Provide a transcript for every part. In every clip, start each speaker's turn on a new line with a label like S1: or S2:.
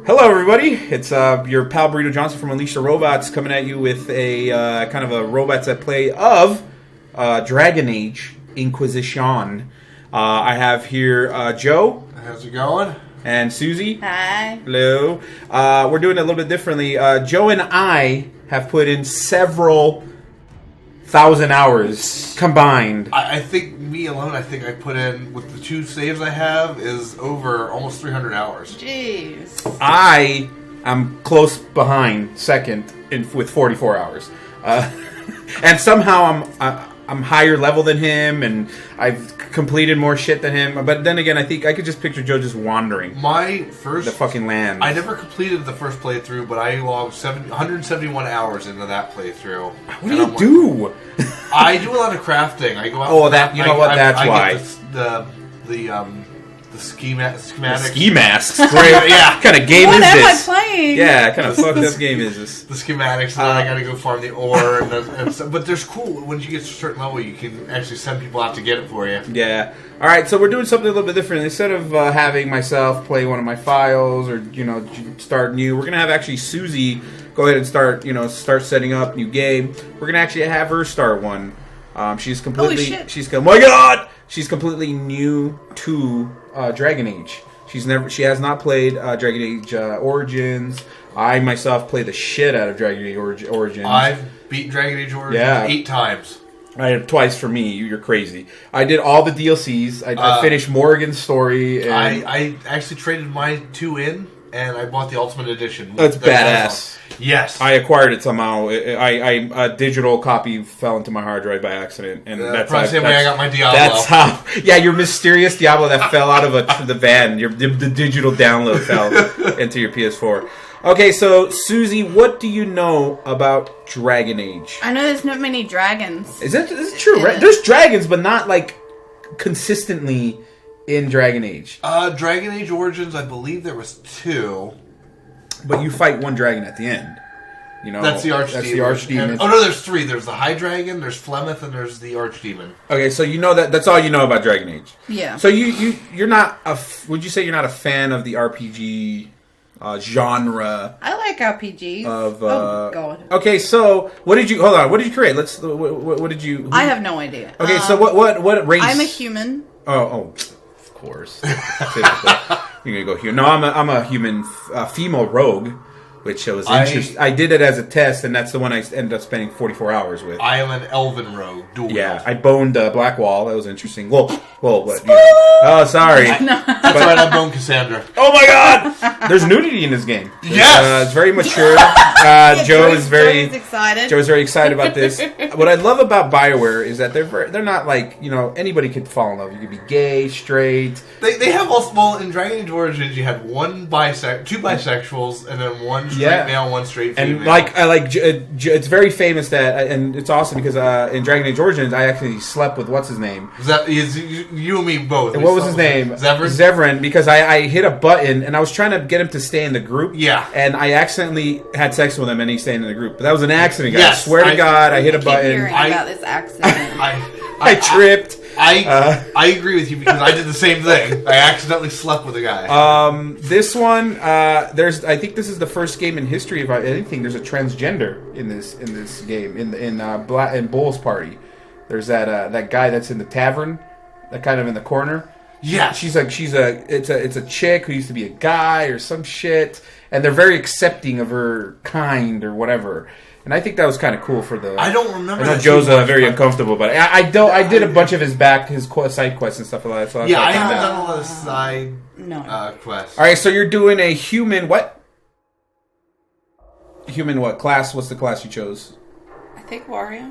S1: Hello, everybody. It's your pal Burrito Johnson from Unleash the Robots coming at you with a kind of a robots that play of Dragon Age Inquisition. I have here Joe.
S2: How's it going?
S1: And Susie.
S3: Hi.
S1: Hello. We're doing it a little bit differently. Joe and I have put in several thousand hours combined.
S2: I think me alone, I put in, with the 2 saves I have, is over almost 300 hours.
S3: Jeez.
S1: I am close behind second with 44 hours. And somehow I'm higher level than him, and I've completed more shit than him. But then again, I think I could just picture Joe just wandering the fucking land.
S2: I never completed the first playthrough, but I logged 171 hours into that playthrough.
S1: What do you do?
S2: I do a lot of crafting. I go out.
S1: Oh, that you know what? That's why.
S2: The ski schematics.
S1: Ski masks. Great. Yeah. What kind of game is this?
S3: What am I playing?
S1: Yeah. Kind of fucked up game is this?
S2: The schematics. And then I got to go farm the ore. But there's cool. Once you get to a certain level, you can actually send people out to get it for you.
S1: Yeah. All right. So we're doing something a little bit different. Instead of having myself play one of my files or start new, we're gonna have actually Susie go ahead and start setting up new game. We're gonna actually have her start one. She's completely.
S3: Holy shit.
S1: Oh my god! She's completely new to Dragon Age. She has not played Dragon Age Origins. I myself play the shit out of Dragon Age Origins.
S2: I've beat Dragon Age Origins 8 times.
S1: I have twice for me. You're crazy. I did all the DLCs. I finished Morgan's story. And
S2: I actually traded my 2 in, and I bought the Ultimate Edition.
S1: That's badass.
S2: Yes.
S1: I acquired it somehow. A digital copy fell into my hard drive by accident. And that's
S2: probably the same way I got my Diablo.
S1: That's how. Yeah, your mysterious Diablo that fell out of the van. The digital download fell into your PS4. Okay, so Susie, what do you know about Dragon Age?
S3: I know there's not many dragons.
S1: Is it true? Right? There's dragons, but not like consistently in Dragon Age.
S2: Dragon Age Origins, I believe there was 2.
S1: But you fight one dragon at the end.
S2: That's the Archdemon.
S1: That's the Archdemon.
S2: Oh no, there's 3. There's the High Dragon, there's Flemeth, and there's the Archdemon.
S1: Okay, so that's all you know about Dragon Age.
S3: Yeah.
S1: So you're not would you say you're not a fan of the RPG genre?
S3: I like RPGs.
S1: Oh
S3: god.
S1: Okay, so what did you create? What did you?
S3: I have no idea.
S1: Okay, so what race?
S3: I'm a human.
S1: Oh, of course. You're gonna go here. No, I'm a human female rogue, which was interesting. I did it as a test, and that's the one I ended up spending 44 hours with.
S2: I am an elven rogue. Dual
S1: wield. I boned Blackwall. That was interesting. Whoa, what? Oh, sorry.
S2: That's right. I boned Cassandra.
S1: Oh my God! There's nudity in this game.
S2: Yes,
S1: it's very mature. Joe is very excited. Joe is very excited about this. What I love about BioWare is that they're not like anybody could fall in love. You could be gay, straight.
S2: They have also, well, in Dragon Age Origins you had 2 bisexuals and then 1 straight male, 1 straight female.
S1: And it's very famous that, and it's awesome because in Dragon Age Origins I actually slept with what's his name.
S2: You and me both.
S1: And what was his name? Zevran, because I hit a button and I was trying to get him to stay in the group.
S2: Yeah.
S1: And I accidentally had sex with him and he stayed in the group. But that was an accident, guys. Yes, I swear to God, I hit a button.
S3: Hearing about this accident.
S1: I tripped.
S2: I agree with you because I did the same thing. I accidentally slept with a guy.
S1: This one, I think this is the first game in history of anything. There's a transgender in this game in Bull's party. There's that guy that's in the tavern, that kind of in the corner.
S2: Yeah,
S1: it's a chick who used to be a guy or some shit, and they're very accepting of her kind or whatever. And I think that was kind of cool for the.
S2: I don't remember.
S1: I know Joe's very uncomfortable, but I did a bunch of his side quests and stuff like that. So
S2: I haven't done a lot of side quests.
S1: All right, so you're doing a human what? Human what class? What's the class you chose?
S3: I think warrior.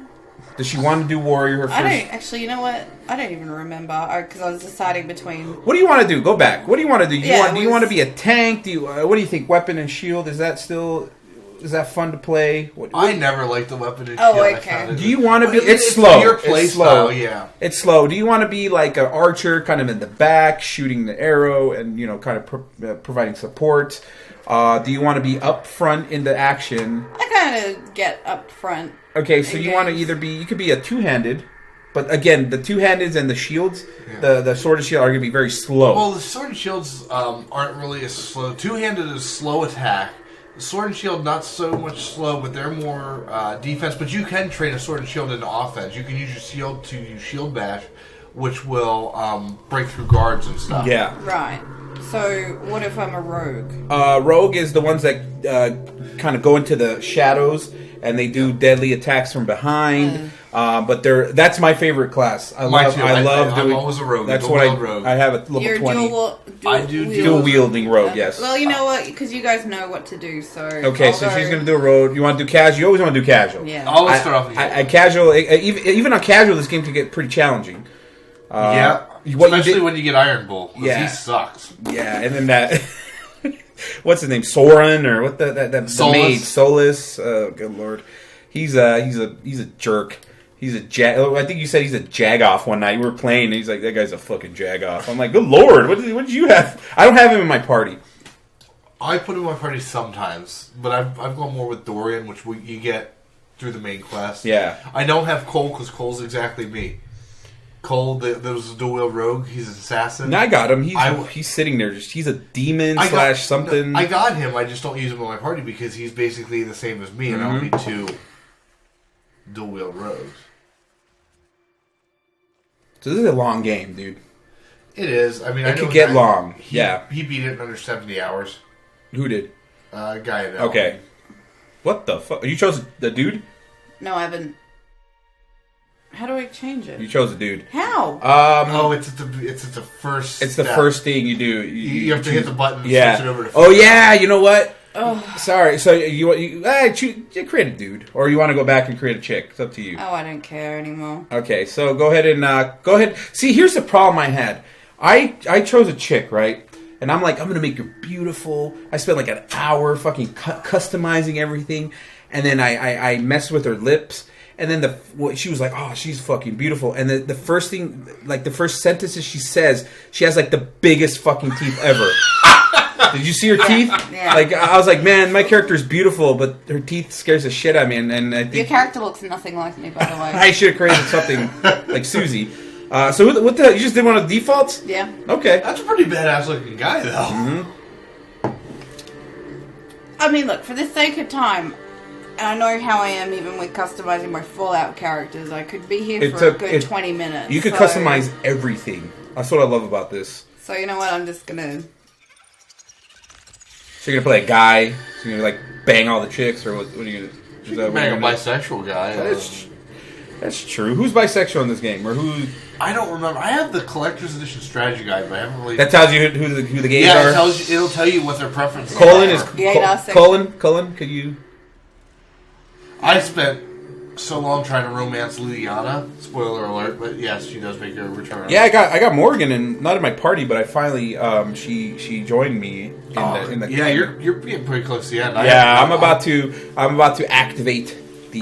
S1: Does she want to do warrior? Her first?
S3: I don't actually. You know what? I don't even remember because I was deciding between.
S1: What do you want to do? Go back. What do you want to do? Do you want to be a tank? What do you think? Weapon and shield? Is that fun to play?
S2: I never liked the weapon and shield.
S3: Oh, okay.
S1: Do you want to be? It's slow.
S2: Your play style, yeah.
S1: It's slow. Do you want to be like an archer, kind of in the back, shooting the arrow, and kind of providing support? Do you want to be up front in the action?
S3: I kind of get up front.
S1: Okay, so you want to either be. You could be a two-handed. But again, the two-handeds and the shields, the sword and shield are going to be very slow.
S2: Well, the sword and shields aren't really as slow. Two-handed is slow attack. The sword and shield not so much slow, but they're more defense. But you can train a sword and shield into offense. You can use your shield to use shield bash, which will break through guards and stuff.
S1: Yeah.
S3: Right. So, what if I'm a rogue?
S1: Rogue is the ones that kind of go into the shadows and they do deadly attacks from behind. But that's my favorite class. I love doing.
S2: I'm always a rogue.
S1: That's what I have at level
S3: You're
S1: 20. Dual wielding rogue. Yes.
S3: Well, you know what? Because you guys know what to do. So
S1: okay, so she's going to do a rogue. You want to do casual? You always want to do casual.
S3: Yeah.
S2: Always start off with
S1: casual. Even on casual, this game can get pretty challenging.
S2: Especially when you get Iron Bull. Yeah, he sucks.
S1: Yeah, and then that. What's his name? Soren or what? The maid Solus. Oh, good lord, he's a jerk. He's a I think you said he's a jagoff one night. We were playing, and he's like, "That guy's a fucking jagoff." I'm like, "Good lord, what did you have?" I don't have him in my party.
S2: I put him in my party sometimes, but I've gone more with Dorian, which you get through the main quest.
S1: Yeah,
S2: I don't have Cole because Cole's exactly me. Cole, there was a dual rogue. He's an assassin.
S1: No, I got him. He's sitting there. He's a demon / something.
S2: I got him. I just don't use him in my party because he's basically the same as me, and I don't need two dual wield rogues.
S1: So this is a long game, dude.
S2: It is. I mean,
S1: it could get long.
S2: He beat it in under 70 hours.
S1: Who did?
S2: A guy in
S1: Okay. What the fuck? You chose the dude?
S3: No, I haven't. How do I change it?
S1: You chose a dude.
S3: How?
S2: It's at the first.
S1: It's the first thing you do.
S2: You have to hit the button. And
S1: yeah.
S2: Switch it over to
S1: oh yeah. You know what? Sorry. So you create a dude, or you want to go back and create a chick? It's up to you.
S3: Oh, I don't care anymore.
S1: Okay, so go ahead. See, here's the problem I had. I chose a chick, right? And I'm like, I'm gonna make her beautiful. I spent like an hour fucking customizing everything, and then I messed with her lips. And then she was like, "Oh, she's fucking beautiful." And the first thing, like the first sentences she says, she has like the biggest fucking teeth ever. Did you see her teeth?
S3: Yeah.
S1: Like I was like, man, my character is beautiful, but her teeth scares the shit out of me. And I think
S3: your character looks nothing like me, by the way.
S1: I should have created something like Susie. So what the? You just did one of the defaults?
S3: Yeah.
S1: Okay.
S2: That's a pretty badass looking guy, though.
S1: Mm-hmm.
S3: I mean, look, for the sake of time. And I know how I am even with customizing my Fallout characters. I could be here for a good 20 minutes.
S1: You could customize everything. That's what I love about this.
S3: So you know what? I'm just going to...
S1: So you're going to play a guy? So you're going to, like, bang all the chicks? Or what are you going to...
S2: You can bang a bisexual guy.
S1: That's true. Who's bisexual in this game? Or who...
S2: I don't remember. I have the Collector's Edition strategy guide, but I haven't really...
S1: That tells you who the gays are?
S2: Yeah, it'll tell you what their preferences are.
S1: Colin, could you...
S2: I spent so long trying to romance Liliana. Spoiler alert, but yes, she does make her return.
S1: Yeah, I got Morgan, and not in my party, but I finally she joined me in the
S2: yeah. You're getting pretty close to the end.
S1: Yeah, I'm about to activate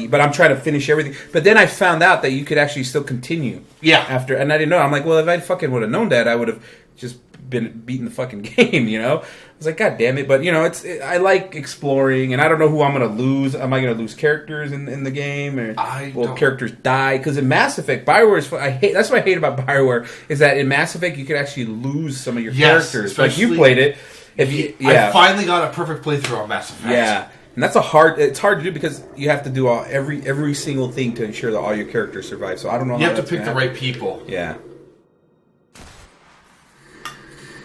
S1: but I'm trying to finish everything. But then I found out that you could actually still continue.
S2: Yeah.
S1: After, and I didn't know. I'm like, well, if I fucking would have known that, I would have just been beating the fucking game, you know? I was like, God damn it. But, you know, I like exploring, and I don't know who I'm going to lose. Am I going to lose characters in the game? Or will characters die? Because in Mass Effect, BioWare that's what I hate about BioWare, is that in Mass Effect, you could actually lose some of your characters. Like, you played it.
S2: I finally got a perfect playthrough on Mass Effect.
S1: Yeah. And that's it's hard to do because you have to do every single thing to ensure that all your characters survive. So I don't know.
S2: You have to pick the right people.
S1: Yeah.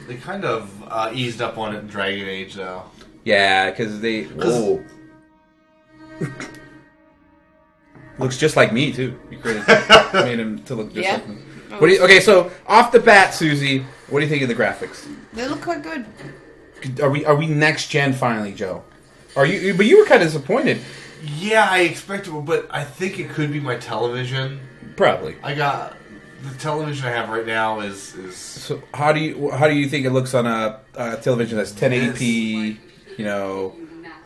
S2: They kind of eased up on it in Dragon Age, though.
S1: Yeah, because they... Whoa. Looks just like me, too. You made him to look just like me. Okay, so off the bat, Susie, what do you think of the graphics?
S3: They look quite good.
S1: Are we next gen finally, Joe? But you were kind of disappointed.
S2: Yeah, I expected, but I think it could be my television.
S1: Probably.
S2: The television I have right now is.
S1: So how do you think it looks on a television that's 1080p,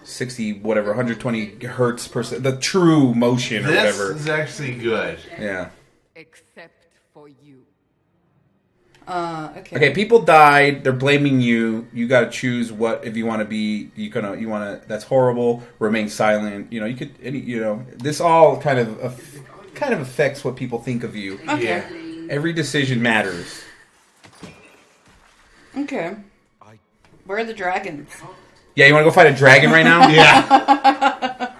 S1: 60 whatever 120 hertz per second, the true motion or whatever?
S2: This is actually good.
S1: Yeah.
S4: Except for you.
S3: Okay.
S1: Okay, people died. They're blaming you. You got to choose what if you want to be. You want to. That's horrible. Remain silent. You could. This all kind of kind of affects what people think of you.
S3: Okay.
S2: Yeah.
S1: Every decision matters.
S3: Okay. Where are the dragons?
S1: Yeah, you want to go fight a dragon right now?
S2: Yeah.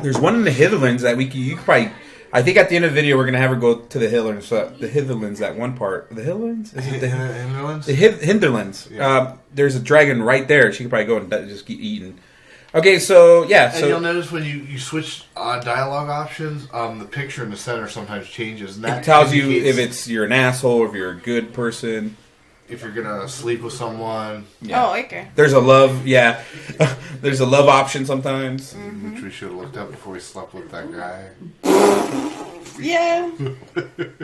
S1: There's one in the Hitherlands that you could probably... I think at the end of the video we're going to have her go to the Hitherlands. The Hitherlands, that one part. The Hitherlands? Is it the
S2: Hinterlands?
S1: The Hinterlands.
S2: Yeah.
S1: There's a dragon right there. She could probably go and just keep eating. Okay, so, yeah.
S2: And you'll notice when you switch dialogue options, the picture in the center sometimes changes. And that
S1: it tells you if you're an asshole or if you're a good person.
S2: If you're going to sleep with someone.
S3: Yeah. Oh, okay.
S1: There's a love, yeah. There's a love option sometimes.
S3: Mm-hmm.
S2: Which we should have looked up before we slept with that guy.
S3: Yeah.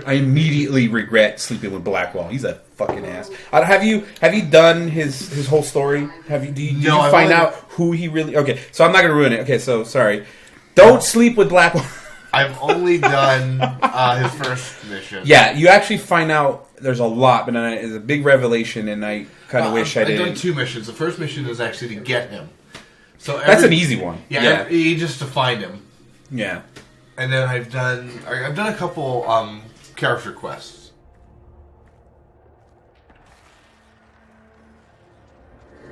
S1: I immediately regret sleeping with Blackwall. He's a fucking ass. Have you done his whole story? Did you find out who he really... Okay, so I'm not going to ruin it. Okay, so, sorry. Don't sleep with Blackwall.
S2: I've only done his first mission.
S1: Yeah, you actually find out there's a lot, but it's a big revelation, and I kind of wish I didn't.
S2: I've done 2 missions. The first mission is actually to get him. So
S1: that's an easy one.
S2: Yeah, just to find him.
S1: Yeah.
S2: And then I've done a couple character quests.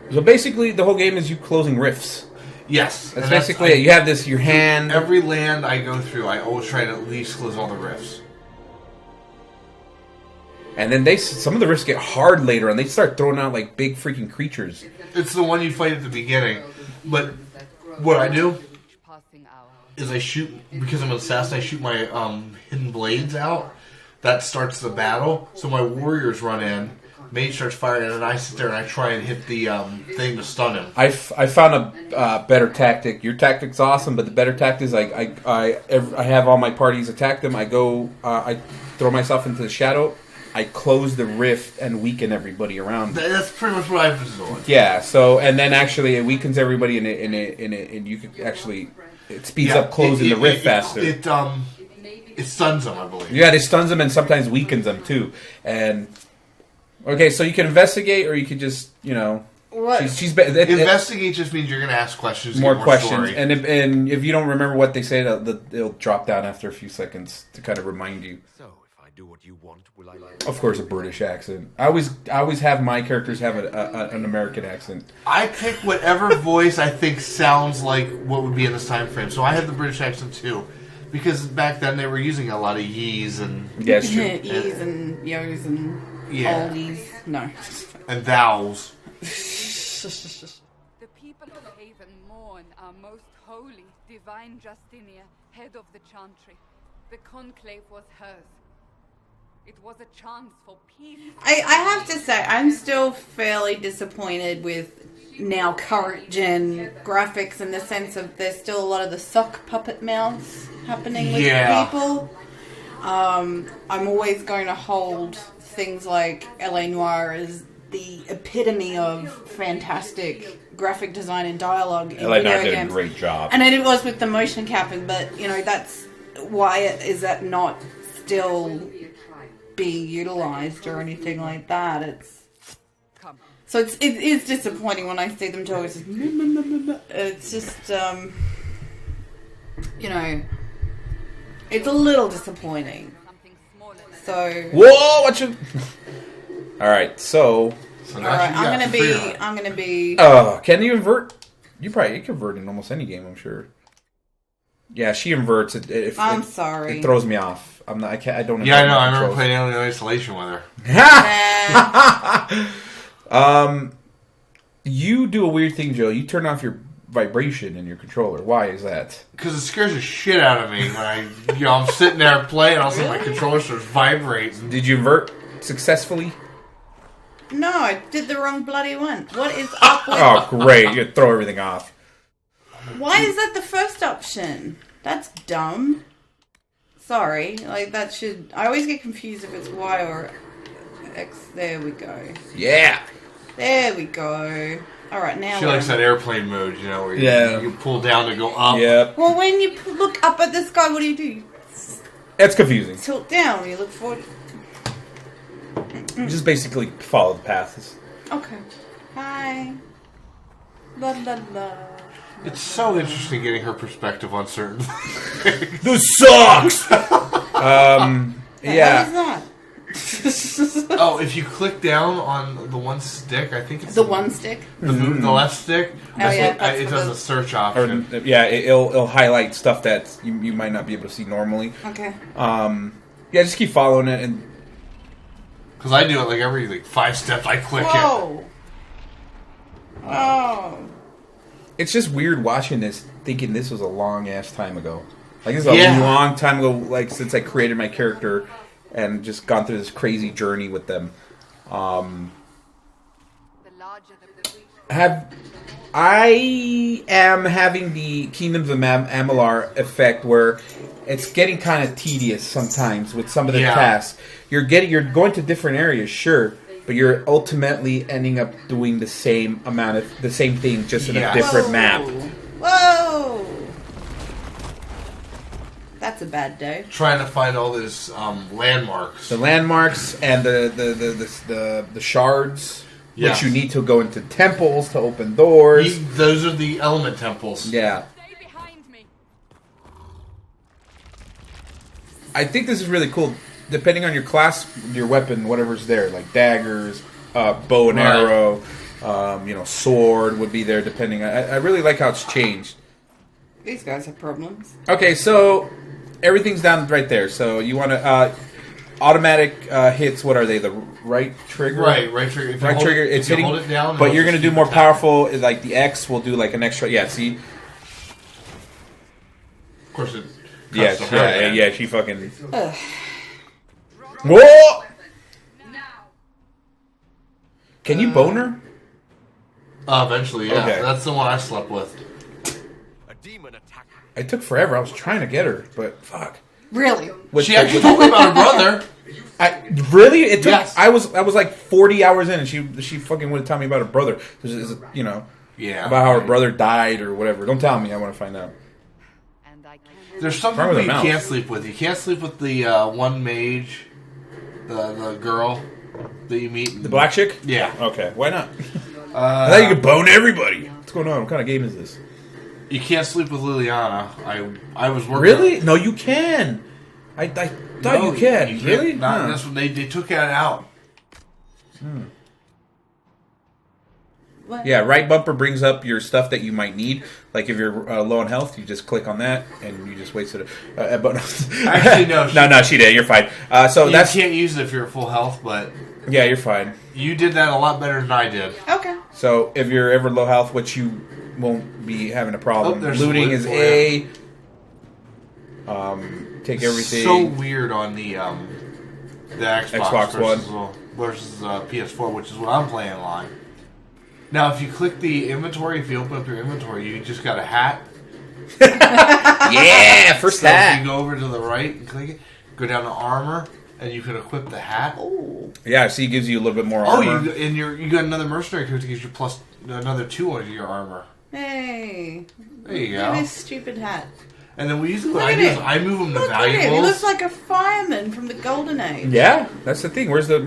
S1: So basically, the whole game is you closing rifts.
S2: Yes.
S1: That's basically it. You have your hand...
S2: Every land I go through, I always try to at least close all the rifts.
S1: And then some of the rifts get hard later, and they start throwing out like big freaking creatures.
S2: It's the one you fight at the beginning. But what I do is I shoot, because I'm an assassin, I shoot my hidden blades out. That starts the battle. So my warriors run in, mage starts firing, and then I sit there and I try and hit the thing to stun him.
S1: I found a better tactic. Your tactic's awesome, but the better tactic is I have all my parties attack them. I go, I throw myself into the shadow. I close the rift and weaken everybody around.
S2: That's pretty much what I've been doing.
S1: Yeah. So and then actually it weakens everybody and you can actually it speeds up closing the rift faster.
S2: It stuns them, I believe.
S1: Yeah, it stuns them and sometimes weakens them too. And okay, so you can investigate or you could just
S3: What?
S2: Investigate just means you're going to ask questions.
S1: More questions,
S2: story.
S1: and if you don't remember what they say, they'll drop down after a few seconds to kind of remind you.
S5: So, if I do what you want, will I?
S1: Of course, a British accent. I always have my characters have an American accent.
S2: I pick whatever voice I think sounds like what would be in this time frame. So I have the British accent too, because back then they were using a lot of ye's and
S1: yes,
S3: ye's and yo's and oldies. No,
S2: and thous.
S4: The people of Haven mourn our most holy, divine Justinia, head of the Chantry. The conclave was hers. It was a chance for peace.
S3: I have to say, I'm still fairly disappointed with now current gen graphics in the sense of there's still a lot of the sock puppet mouths happening with people. I'm always going to hold things like L.A. Noire as the epitome of fantastic graphic design and dialogue in
S1: L.A. Noire
S3: video
S1: did
S3: games.
S1: a great job.
S3: And it was with the motion capping, but that's why is that not still being utilized or anything like that? So it is disappointing when I see them talk. It's just it's a little disappointing. So
S1: whoa, what you? All right, so.
S3: All right, I'm gonna be.
S1: Can you invert? You can invert in almost any game, I'm sure. Yeah, she inverts.
S3: I'm sorry.
S1: It throws me off. I'm not. I don't.
S2: Yeah, I know. I remember playing Alien Isolation with
S1: her. You do a weird thing, Joe. You turn off your vibration in your controller. Why is that?
S2: Because it scares the shit out of me when I'm sitting there playing, all of a sudden my controller starts vibrating.
S1: Did you invert successfully?
S3: No, I did the wrong bloody one. What is up with...
S1: Oh, great. You throw everything off.
S3: Why is that the first option? That's dumb. Sorry. That should... I always get confused if it's Y or X. There we go.
S1: Yeah.
S3: There we go. Alright, now...
S2: She likes that airplane mode, where you pull down to go up.
S1: Yeah.
S3: Well, when you look up at the sky, what do?
S1: It's confusing.
S3: Tilt down. You look forward...
S1: You just basically follow the paths.
S3: Okay. Hi. La la la.
S2: It's so interesting getting her perspective on certain things.
S1: This sucks!
S3: What is that?
S2: Oh, if you click down on the one stick, I think it's
S3: The one stick?
S2: the left stick.
S3: yeah,
S2: It does a search option.
S1: It'll highlight stuff that you might not be able to see normally.
S3: Okay.
S1: Just keep following it and.
S2: Because I do it like every 5 steps. I click it.
S3: Whoa! Oh.
S1: It's just weird watching this, thinking this was a long ass time ago. Like this is a long time ago. Like since I created my character, and just gone through this crazy journey with them. I am having the Kingdoms of Amalur effect where it's getting kind of tedious sometimes with some of the tasks. You're going to different areas, sure, but you're ultimately ending up doing the same thing, just in a different map.
S3: Whoa! That's a bad day.
S2: Trying to find all these landmarks.
S1: The landmarks and the shards, which you need to go into temples to open doors.
S2: Those are the element temples.
S1: Yeah.
S4: Stay behind me.
S1: I think this is really cool. Depending on your class, your weapon, whatever's there, like daggers, bow and arrow, sword would be there. Depending, I really like how it's changed.
S3: These guys have problems.
S1: Okay, so everything's down right there. So you want to automatic hits. What are they? The right trigger.
S2: Right trigger.
S1: Right trigger. It's hitting.
S2: Hold it down,
S1: but you're going to do more powerful. Like the X will do like an extra. Yeah. See.
S2: Of course it.
S1: Yeah. She fucking.
S3: Ugh.
S1: Whoa! Can you bone her?
S2: Eventually, yeah.
S1: Okay.
S2: That's the one I slept with.
S5: A demon attack.
S1: It took forever. I was trying to get her, but fuck.
S3: Really?
S2: She actually told me about her brother.
S1: Really? It took.
S2: Yes.
S1: I was like 40 hours in, and she fucking would tell me about her brother.
S2: Yeah.
S1: About how her brother died or whatever. Don't tell me. I want to find out.
S4: And I can't.
S2: There's some
S1: Wrong with
S2: people you
S1: the
S2: can't
S1: mouse?
S2: sleep with. You can't sleep with the one mage, the girl that you meet.
S1: The black chick?
S2: Yeah.
S1: Okay. Why not? I thought you could bone everybody. What's going on? What kind of game is this?
S2: You can't sleep with Liliana. I was working.
S1: Really? No, you can. I thought you can.
S2: can't.
S1: Really?
S2: Not
S1: Huh.
S2: this one. They took it out.
S3: What?
S1: Yeah, right bumper brings up your stuff that you might need. Like if you're low on health, you just click on that, and you just wasted a bonus.
S2: Actually, no.
S1: No, she did. You're fine. So
S2: You
S1: that's
S2: can't use it if you're at full health, but
S1: yeah, you're fine.
S2: you did that a lot better than I did.
S3: Okay.
S1: So if you're ever low health, which you won't be having a problem.
S2: Oh, there's some
S1: Looting
S2: loot
S1: is
S2: for
S1: A. Take everything.
S2: So weird on the Xbox versus PS4, which is what I'm playing live. Now, if you click the inventory, if you open up your inventory, you just got a hat.
S1: Yeah, first
S2: So if
S1: hat.
S2: you go over to the right and click it, go down to armor, and you can equip the hat.
S3: Oh.
S1: Yeah, see, it gives you a little bit more
S2: Oh,
S1: armor.
S2: you got another mercenary character that gives you plus another 2 on your armor.
S3: Hey.
S2: There you
S3: Look at
S2: go.
S3: this stupid hat.
S2: And then we usually
S3: Look
S2: what I
S3: at
S2: do is
S3: it.
S2: I move them to
S3: Look at him. He
S2: valuables.
S3: looks like a fireman from the Golden Age.
S1: Yeah, that's the thing. Where's the?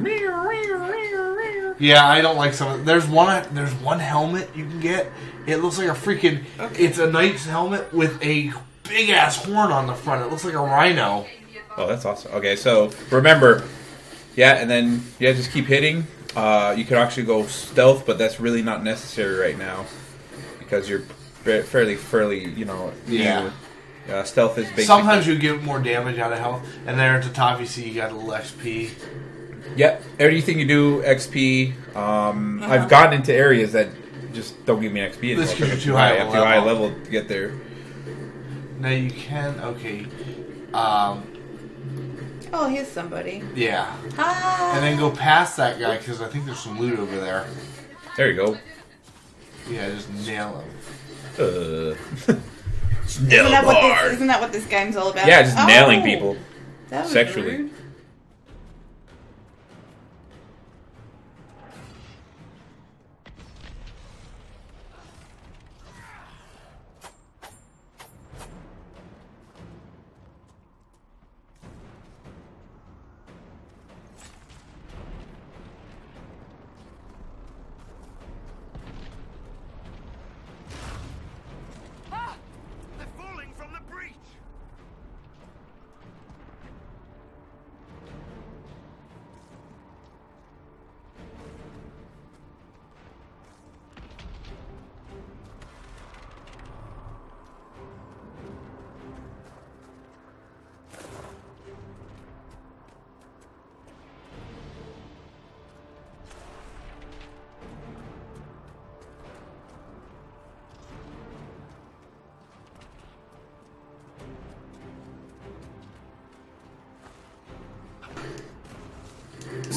S2: Yeah, I don't like some of there's one helmet you can get. It looks like a freaking it's a knight's helmet with a big ass horn on the front. It looks like a rhino.
S1: Oh, that's awesome. Okay, so remember, and then just keep hitting. You can actually go stealth, but that's really not necessary right now because you're fairly,
S2: Yeah.
S1: stealth is basic.
S2: Sometimes you get more damage out of health, and there at the top you see you got a little XP.
S1: Yep. Everything you do, XP. I've gotten into areas that just don't give me XP anymore.
S2: This gives you
S1: because
S2: too
S1: I'm
S2: high
S1: too
S2: level.
S1: high level to get there.
S2: Now you can
S3: Oh, here's somebody.
S2: yeah,
S3: Hi.
S2: and then go past that guy because I think there's some loot over there.
S1: There you go.
S2: Yeah, just nail him.
S3: Isn't that what this game's all about?
S1: Yeah, just nailing
S3: Oh,
S1: people
S3: that was
S1: sexually.
S3: rude.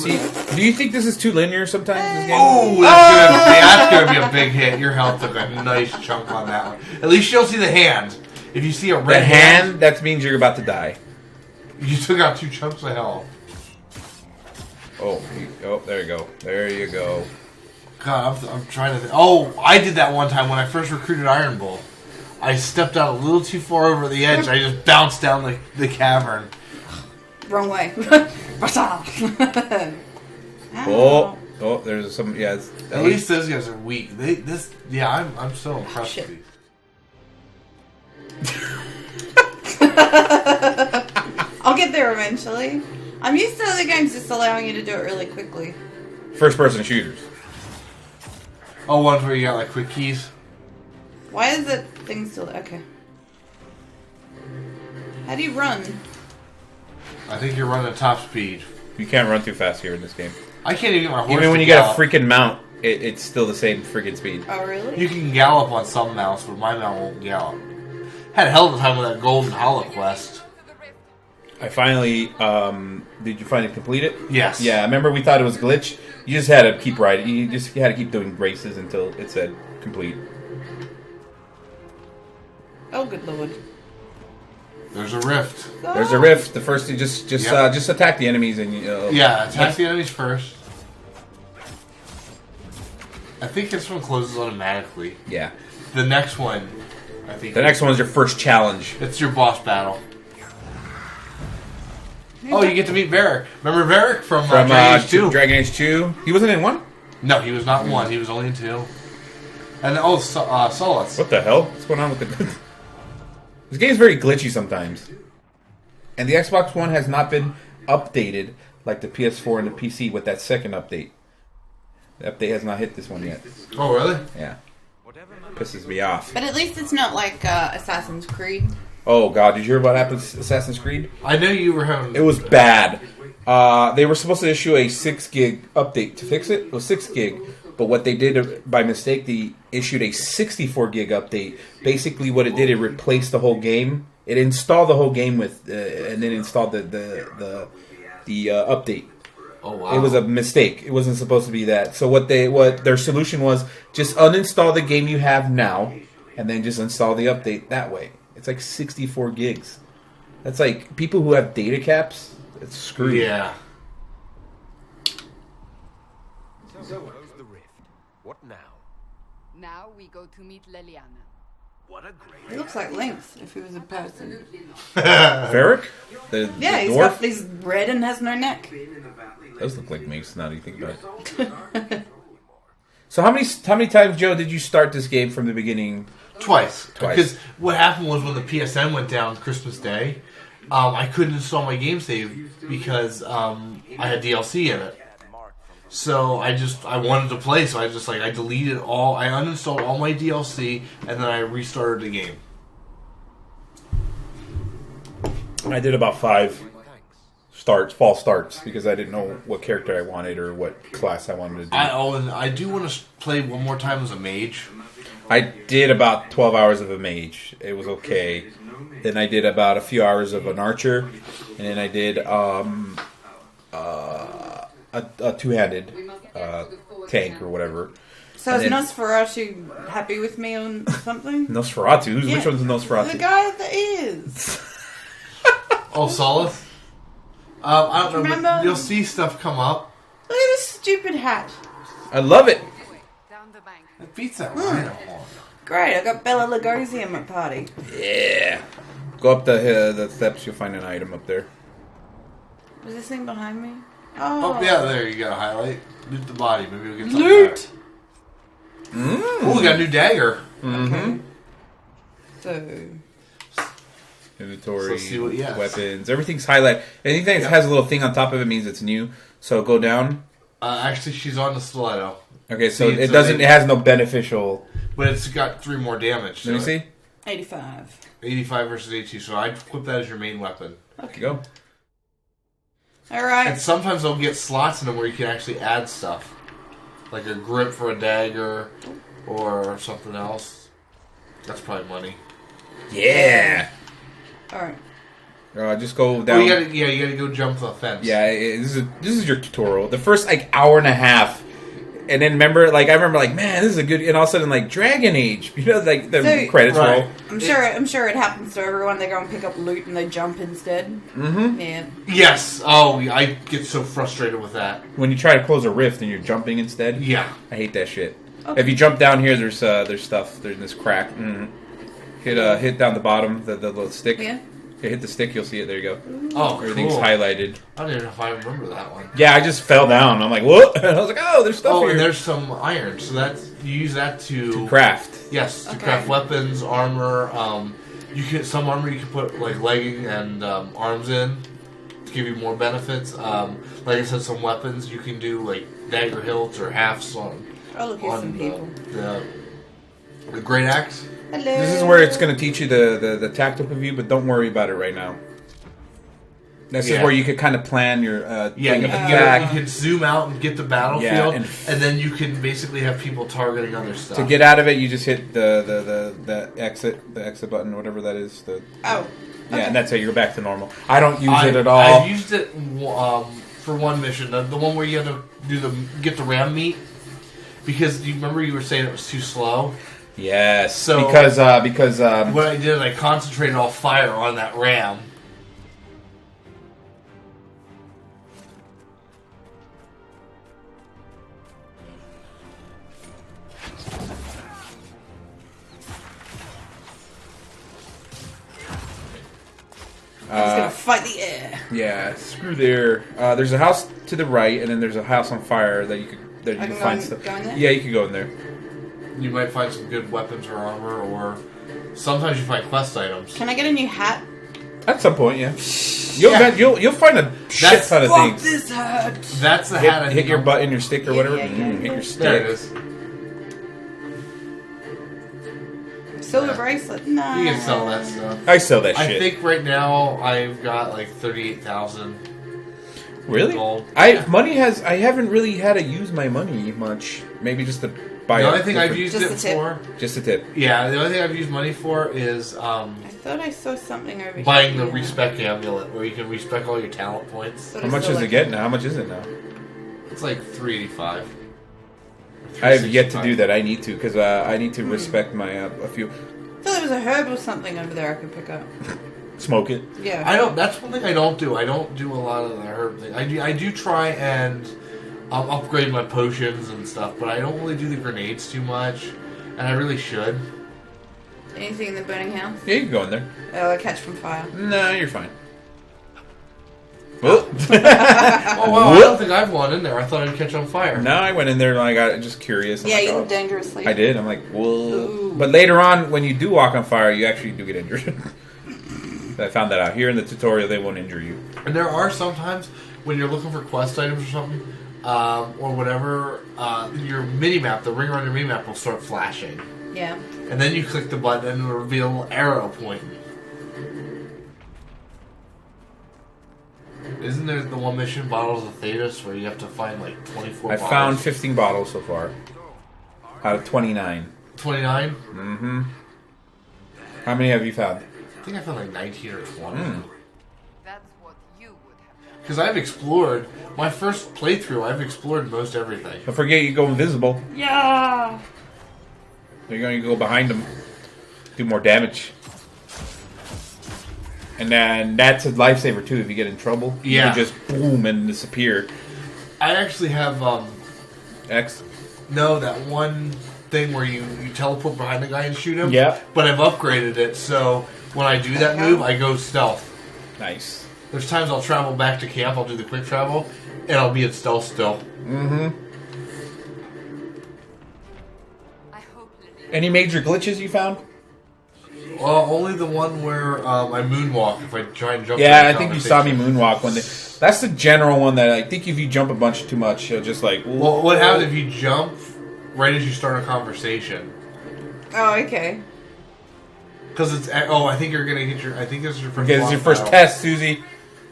S1: See, do you think this is too linear sometimes? This game?
S2: Oh, that's gonna be a big hit. Your health took a nice chunk on that one. At least you'll see the hand. If you see a red
S1: the hand, that means you're about to die.
S2: you took out 2 chunks of health.
S1: Oh, there you go. There you go.
S2: God, I'm trying to think. Oh, I did that one time when I first recruited Iron Bull. I stepped out a little too far over the edge. I just bounced down the cavern.
S3: Wrong way.
S1: Oh, there's some. Yeah,
S2: At least those guys are weak. I'm so impressed with these.
S3: I'll get there eventually. I'm used to other games just allowing you to do it really quickly.
S1: first-person shooters.
S2: Oh, ones where you got like quick keys.
S3: Why is that thing still there? Okay. How do you run?
S2: I think you're running top speed.
S1: You can't run too fast here in this game.
S2: I can't even get my horse.
S1: Even when
S2: to
S1: you get
S2: gallop.
S1: a freaking mount, it's still the same freaking speed.
S3: Oh, really?
S2: You can gallop on some mounts, but my mount won't gallop. Had a hell of a time with that Golden Hollow quest.
S1: I finally, did you finally complete it?
S2: Yes.
S1: Yeah, I remember we thought it was a glitch. You just had to keep riding. You had to keep doing races until it said complete.
S3: Oh, good lord.
S2: There's a rift.
S1: There's a rift. The first, you just
S2: Yep.
S1: just attack the enemies and
S2: Yeah, attack the enemies first. I think this one closes automatically.
S1: Yeah.
S2: The next one, I think.
S1: The next one is your first challenge.
S2: It's your boss battle. Oh, you get to meet Varric. Remember Varric from Dragon Age 2?
S1: Dragon Age 2. He wasn't in 1?
S2: No, he was not in 1. He was only in 2. And Solus.
S1: What the hell? What's going on with the... This game's very glitchy sometimes. And the Xbox One has not been updated like the PS4 and the PC with that second update. The update has not hit this one yet.
S2: Oh, really?
S1: Yeah. Pisses me off.
S3: But at least it's not like Assassin's Creed.
S1: Oh god, did you hear what happened to Assassin's Creed?
S2: I know you were having...
S1: It was bad. They were supposed to issue a 6 gig update to fix it. It was 6 gig. But what they did by mistake, they issued a 64 gig update. Basically what it did, it replaced the whole game. It installed the whole game with, and then installed the update.
S2: Oh, wow.
S1: It was a mistake. It wasn't supposed to be that. So what their solution was, just uninstall the game you have now, and then just install the update that way. It's like 64 gigs. That's like people who have data caps. It's screwed.
S2: Yeah.
S5: So close the rift. What now?
S4: Now we go to meet Leliana.
S5: What a great...
S3: He looks like Lynx if he was a person.
S1: Varric? The
S3: Yeah, he's
S1: dwarf?
S3: he's red and has no neck.
S1: Those look like Mace now that you think about it. So how many times, Joe, did you start this game from the beginning?
S2: Twice.
S1: Twice.
S2: Because what happened was when the PSN went down Christmas Day, I couldn't install my game save because I had DLC in it. So I wanted to play, so I deleted all, I uninstalled all my DLC, and then I restarted the game.
S1: I did about 5 false starts, because I didn't know what character I wanted or what class I wanted to do.
S2: And I do want to play one more time as a mage.
S1: I did about 12 hours of a mage. It was okay. Then I did about a few hours of an archer, and then I did a two-handed tank or whatever.
S3: So
S1: And
S3: is
S1: then-
S3: Nosferatu happy with me on something?
S1: Nosferatu?
S3: Yeah.
S1: Which one's Nosferatu?
S3: The guy that is.
S2: Oh, Solus? I don't know,
S3: Remember?
S2: but you'll see stuff come up.
S3: Look at this stupid hat.
S1: I love it.
S4: Down the bank.
S2: It beats that rhino horn.
S3: Great, I got Bella Lugosi at my party.
S1: Yeah. Go up the steps, you'll find an item up there.
S3: Was this thing behind me? Oh,
S2: Oh, yeah, there you got a highlight. Loot the body. Maybe we'll get something
S3: Loot!
S2: Oh, we got a new dagger.
S1: Mm-hmm.
S3: So,
S1: Inventory,
S2: Let's see what- yes.
S1: weapons, everything's highlighted. Anything that has a little thing on top of it means it's new. So go down.
S2: Actually, she's on the stiletto.
S1: Okay, so
S2: See,
S1: it
S2: so
S1: doesn't.
S2: they-
S1: It has no beneficial.
S2: But it's got 3 more damage.
S1: Let me see.
S3: 85.
S2: 85 versus 82, so I'd equip that as your main weapon.
S1: There you go.
S3: Alright.
S2: And sometimes they'll get slots in them where you can actually add stuff. Like a grip for a dagger or something else. That's probably money.
S1: Yeah.
S3: Alright.
S1: Just go down.
S2: you gotta go jump the fence.
S1: Yeah, this is your tutorial. The first like hour and a half, and then I remember man, this is a good. And all of a sudden like Dragon Age, like the credits roll.
S3: I'm sure it happens to everyone. They go and pick up loot and they jump instead.
S1: Mm-hmm.
S3: Yeah.
S2: Yes. Oh, I get so frustrated with that.
S1: When you try to close a rift and you're jumping instead.
S2: Yeah.
S1: I hate that shit.
S3: Okay.
S1: If you jump down here, there's stuff. There's this crack. Mm-hmm. Hit down the bottom, the little stick.
S3: Yeah.
S1: Hit the stick, you'll see it. There you go.
S2: Oh,
S1: Everything's
S2: cool.
S1: highlighted.
S2: I don't even know if I remember that one.
S1: Yeah, I just fell down. I'm like, what? And I was like, oh, there's stuff here.
S2: And there's some iron, so you use that to
S1: craft.
S2: Yes, to craft weapons, armor. Some armor you can put like legging and arms in to give you more benefits. Like I said, some weapons you can do like dagger hilts or halves on.
S3: Oh, look at some people.
S2: The great axe.
S3: Hello.
S1: This is where it's going to teach you the tactical view, but don't worry about it right now. This is where you could kind of plan your
S2: you
S1: thing
S2: can zoom out and get the battlefield,
S1: and
S2: then you can basically have people targeting other stuff.
S1: to get out of it, you just hit the exit button, whatever that is.
S3: Okay.
S1: And that's it. You're back to normal. I don't use it at all.
S2: I've used it for one mission, the one where you have to get the ram meat, because you remember you were saying it was too slow.
S1: Yes.
S2: So
S1: because
S2: what I did is I concentrated all fire on that ram.
S3: I'm just gonna fight the air.
S1: Yeah, screw there. There's a house to the right, and then there's a house on fire that you can find stuff.
S3: Go in there?
S1: Yeah, you can go in there.
S2: You might find some good weapons or armor, or sometimes you find quest items.
S3: Can I get a new hat?
S1: At some point, yeah. You'll find a shit ton of
S3: Fuck
S1: things.
S3: this hat!
S2: That's the hat.
S1: Hit your butt in your stick or whatever.
S3: Yeah.
S1: Hit your stick.
S2: There it is.
S3: Silver bracelet? No.
S2: You can sell that stuff.
S1: I sell that
S2: I
S1: shit.
S2: think right now I've got like 38,000.
S1: Really?
S2: Gold.
S1: I haven't really had to use my money much. Maybe just to buy.
S2: The only thing I've used
S3: Just
S2: it
S3: a tip.
S2: for.
S1: Just a tip.
S2: Yeah, the only thing I've used money for is
S3: I thought I saw something over
S2: buying
S3: here.
S2: the respec amulet, where you can respec all your talent points.
S3: But
S1: How
S3: it's
S1: much
S3: still
S1: is it
S3: like-
S1: getting now? How much is it now?
S2: It's like 385.
S1: I have yet to do that. I need to because I need to respect my a few.
S3: I thought there was a herb or something over there I could pick up.
S1: Smoke it.
S3: Yeah.
S2: I don't. That's one thing I don't do. I don't do a lot of the herb thing. I do try and upgrade my potions and stuff, but I don't really do the grenades too much, and I really should.
S3: Anything in the burning house?
S1: Yeah, you can go in there.
S3: Oh, I catch from fire.
S1: No, you're fine. Well,
S2: Oh wow! I don't think I've one in there. I thought I'd catch on fire.
S1: no, I went in there and I got just curious. I'm
S3: Yeah,
S1: like,
S3: you
S1: oh.
S3: look dangerously.
S1: I did. I'm like, whoa.
S3: Ooh.
S1: But later on, when you do walk on fire, you actually do get injured. I found that out. Here in the tutorial, they won't injure you.
S2: And there are sometimes when you're looking for quest items or something, or whatever, your mini map, the ring on your mini map will start flashing,
S3: Yeah.
S2: and then you click the button and it'll reveal a little arrow pointing. Isn't there the one mission, Bottles of Thetis, where you have to find like 24
S1: I
S2: bottles?
S1: found 15 bottles so far. Out of 29.
S2: 29?
S1: Mm-hmm. How many have you found?
S2: I think I found like 19 or 20.
S4: That's what you would have.
S2: Because I've explored, my first playthrough, I've explored most everything.
S1: Don't forget you go invisible.
S3: Yeah.
S1: You're going to go behind them. Do more damage. And then that's a lifesaver too if you get in trouble. You
S2: Yeah.
S1: can just boom and disappear.
S2: I actually have,
S1: X.
S2: no, that one thing where you teleport behind the guy and shoot him.
S1: Yeah.
S2: But I've upgraded it, so when I do that move, I go stealth.
S1: Nice.
S2: There's times I'll travel back to camp, I'll do the quick travel, and I'll be in stealth still.
S1: Mm-hmm.
S4: I hope Lily.
S1: Any major glitches you found?
S2: Well, only the one where I moonwalk if I try and jump.
S1: Yeah,
S2: to
S1: I
S2: the
S1: think you saw me
S2: conversation.
S1: moonwalk when that's the general one that I think if you jump a bunch too much, you'll just like.
S2: Well, what happens if you jump right as you start a conversation?
S3: Oh, okay.
S2: Because it's I think you're gonna hit your. I think this is your first.
S1: Because it's your
S2: boss
S1: first
S2: battle.
S1: test, Susie.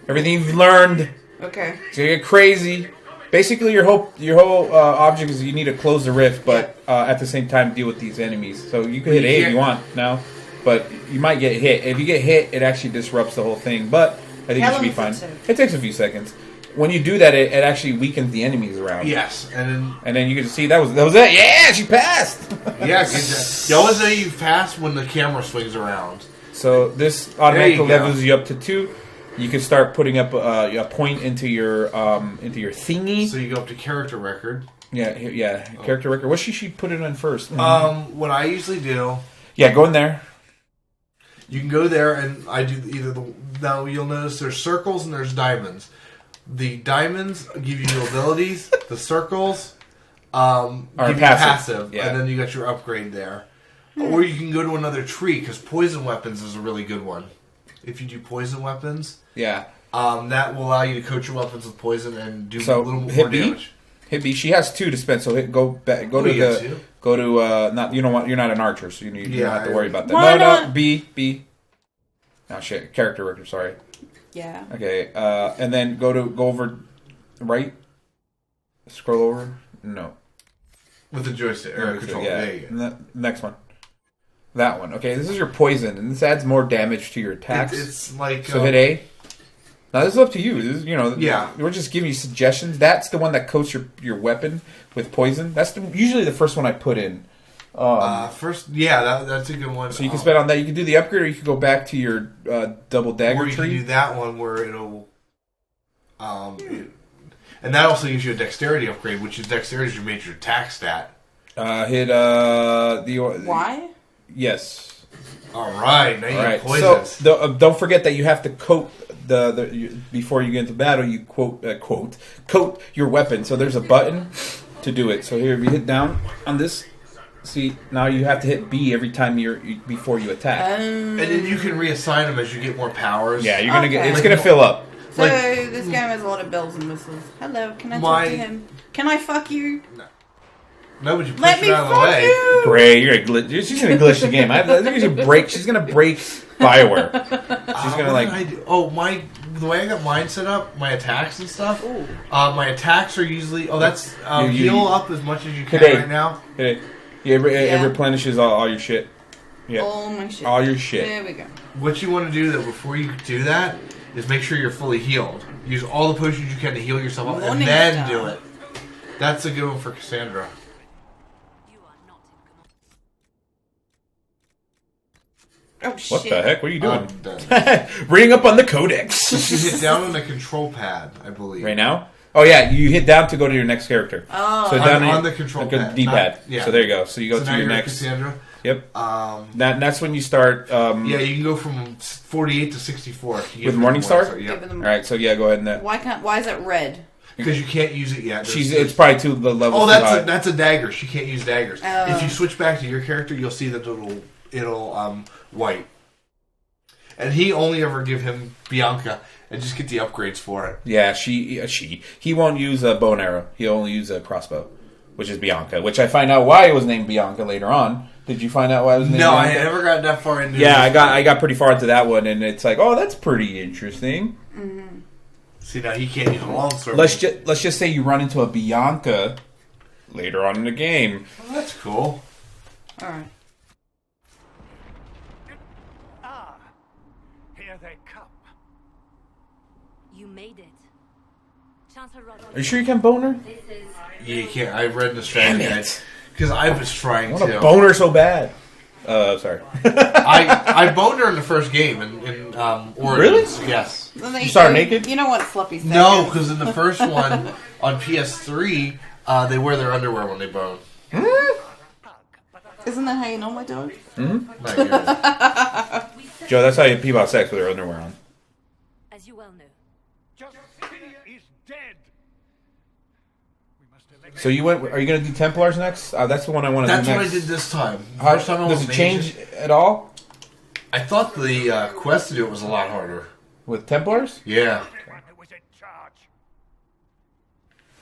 S1: Everything you've learned,
S3: Okay.
S1: it's gonna get crazy. Basically, your whole object is you need to close the rift, but at the same time deal with these enemies. So you can hit A if you want now. but you might get hit. If you get hit, it actually disrupts the whole thing. But I think you should be fine. It takes a few seconds. When you do that, it actually weakens the enemies around.
S2: Yes, and
S1: then you can see that was it. Yeah, she passed.
S2: Yeah, you always know you pass when the camera swings around.
S1: So this automatically levels you up to 2. You can start putting up a point into your thingy.
S2: So you go up to character record.
S1: Yeah, character record. What should she put it on first?
S2: What I usually do.
S1: Yeah, go in there.
S2: You can go there, and I do either now you'll notice there's circles and there's diamonds. The diamonds give you abilities. The circles give you passive, and then you got your upgrade there. Or you can go to another tree because poison weapons is a really good one. If you do poison weapons, that will allow you to coat your weapons with poison and do a little more damage.
S1: Hit B. She has 2 to spend, so go back. Not you don't want. You're not an archer, so you don't have to worry about that. No, B. Oh shit, character record. Sorry.
S3: Yeah.
S1: Okay, and then go over right. Scroll over. No.
S2: With the joystick or control.
S1: Yeah. Next one. That one. Okay, this is your poison, and this adds more damage to your attacks.
S2: It's like
S1: so. Hit A. Now this is up to you. This is, we're just giving you suggestions. That's the one that coats your weapon with poison. That's usually the first one I put in.
S2: That's a good one.
S1: So you can spend on that. You can do the upgrade, or you can go back to your double dagger
S2: tree. Or you can do that one where it'll, and that also gives you a dexterity upgrade, which is dexterity is your major attack stat.
S1: Hit the
S3: Y.
S1: Yes.
S2: All right. Now you have poisons.
S1: So don't forget that you have to coat before you get into battle. You coat your weapon. So there's a button to do it. So here, if you hit down on this. See, now you have to hit B every time before you attack,
S2: and then you can reassign them as you get more powers.
S1: Yeah, you're gonna get. It's gonna fill up.
S3: So this game has a lot of bells and whistles. Hello, can I talk to him? Can I fuck you?
S2: No, but you push it out of the way.
S3: You.
S1: Great, you're gonna glitch. She's gonna glitch the game. I think she's break. She's gonna break BioWare. She's gonna
S2: the way I got mine set up, my attacks and stuff. My attacks are usually that's heal up as much as you can right now.
S1: Hit it. Yeah, it replenishes all your shit. Yeah.
S3: All my shit.
S1: All your shit.
S3: There we go.
S2: What you want to do, though, before you do that, is make sure you're fully healed. Use all the potions you can to heal yourself up, and then do it. That's a good one for Cassandra.
S3: Oh, shit.
S1: What the heck? What are you doing? Reading up on the codex.
S2: You hit down on the control pad, I believe.
S1: Right now? Oh, yeah. You hit down to go to your next character.
S3: Oh.
S1: So down
S2: on the control pad.
S1: D-pad. So there you go. So you go to your next.
S2: Cassandra.
S1: Yep. That's when you start.
S2: You can go from 48 to 64.
S1: With Morningstar?
S2: Yep.
S1: All right, so go ahead and
S3: Why is it red?
S2: Because you can't use it yet.
S1: It's probably too the level.
S2: Oh, that's a dagger. She can't use daggers. If you switch back to your character, you'll see that it'll white. And he only ever give him Bianca and just get the upgrades for it.
S1: Yeah, he won't use a bow and arrow. He'll only use a crossbow, which is Bianca. Which I find out why it was named Bianca later on. Did you find out why it was named Bianca?
S2: No, I never got that far into it.
S1: Yeah, I got pretty far into that one, and it's like, oh, that's pretty interesting.
S3: Mm-hmm.
S2: See, now he can't use a longsword.
S1: Let's just say you run into a Bianca later on in the game.
S2: Well, that's cool.
S3: All right.
S5: Here they come.
S6: You made it.
S1: Are you sure you can boner?
S2: Yeah, you can't. I've read the strategy guide because I was trying
S1: I
S2: to.
S1: want a boner so bad. Sorry.
S2: I boned her in the first game in Origins.
S1: Really?
S2: Yes.
S1: You started naked?
S3: You know what, Sloppy said?
S2: No, because in the first one on PS3, they wear their underwear when they bone.
S3: Isn't that how you normally do it?
S1: Mm-hmm. Joe, that's how you pee about sex with her underwear on.
S6: As you well know.
S5: Justinia is dead.
S1: So you went? Are you going to do Templars next? That's the one I want to do next.
S2: That's what I did this time.
S1: First time does it change at all?
S2: I thought the quest to do it was a lot harder.
S1: With Templars?
S2: Yeah.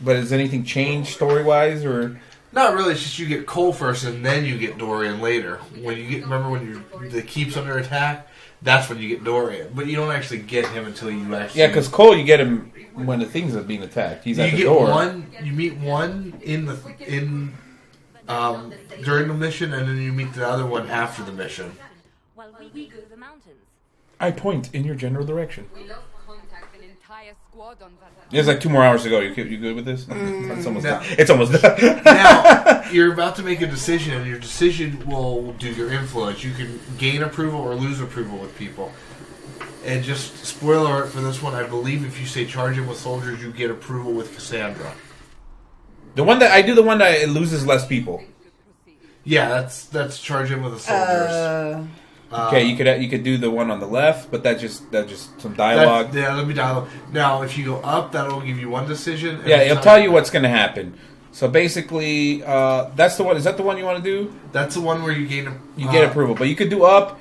S1: But has anything changed story-wise, or...?
S2: Not really. It's just you get Cole first, and then you get Dorian later. Remember when the keep's under attack? That's when you get Dorian. But you don't actually get him until you actually...
S1: Yeah, because Cole, you get him when the things are being attacked. He's at the door.
S2: You meet one during the mission, and then you meet the other one after the mission.
S6: while we go to the mountains.
S1: I point in your general direction.
S4: We lost contact an entire squad on that.
S1: It's like 2 more hours to go. You good with this? It's almost
S2: No.
S1: done. It's almost done.
S2: Now, you're about to make a decision, and your decision will do your influence. You can gain approval or lose approval with people. And just spoiler alert for this one, I believe if you say charge in with soldiers, you get approval with Cassandra.
S1: The one that it loses less people.
S2: Yeah, that's charge in with the soldiers.
S1: Okay, you could do the one on the left, but that's just some dialogue.
S2: That'll be dialogue. Now, if you go up, that'll give you one decision.
S1: Yeah, it'll tell you what's going to happen. So basically, that's the one. Is that the one you want to do?
S2: That's the one where you gain.
S1: You get approval, but you could do up.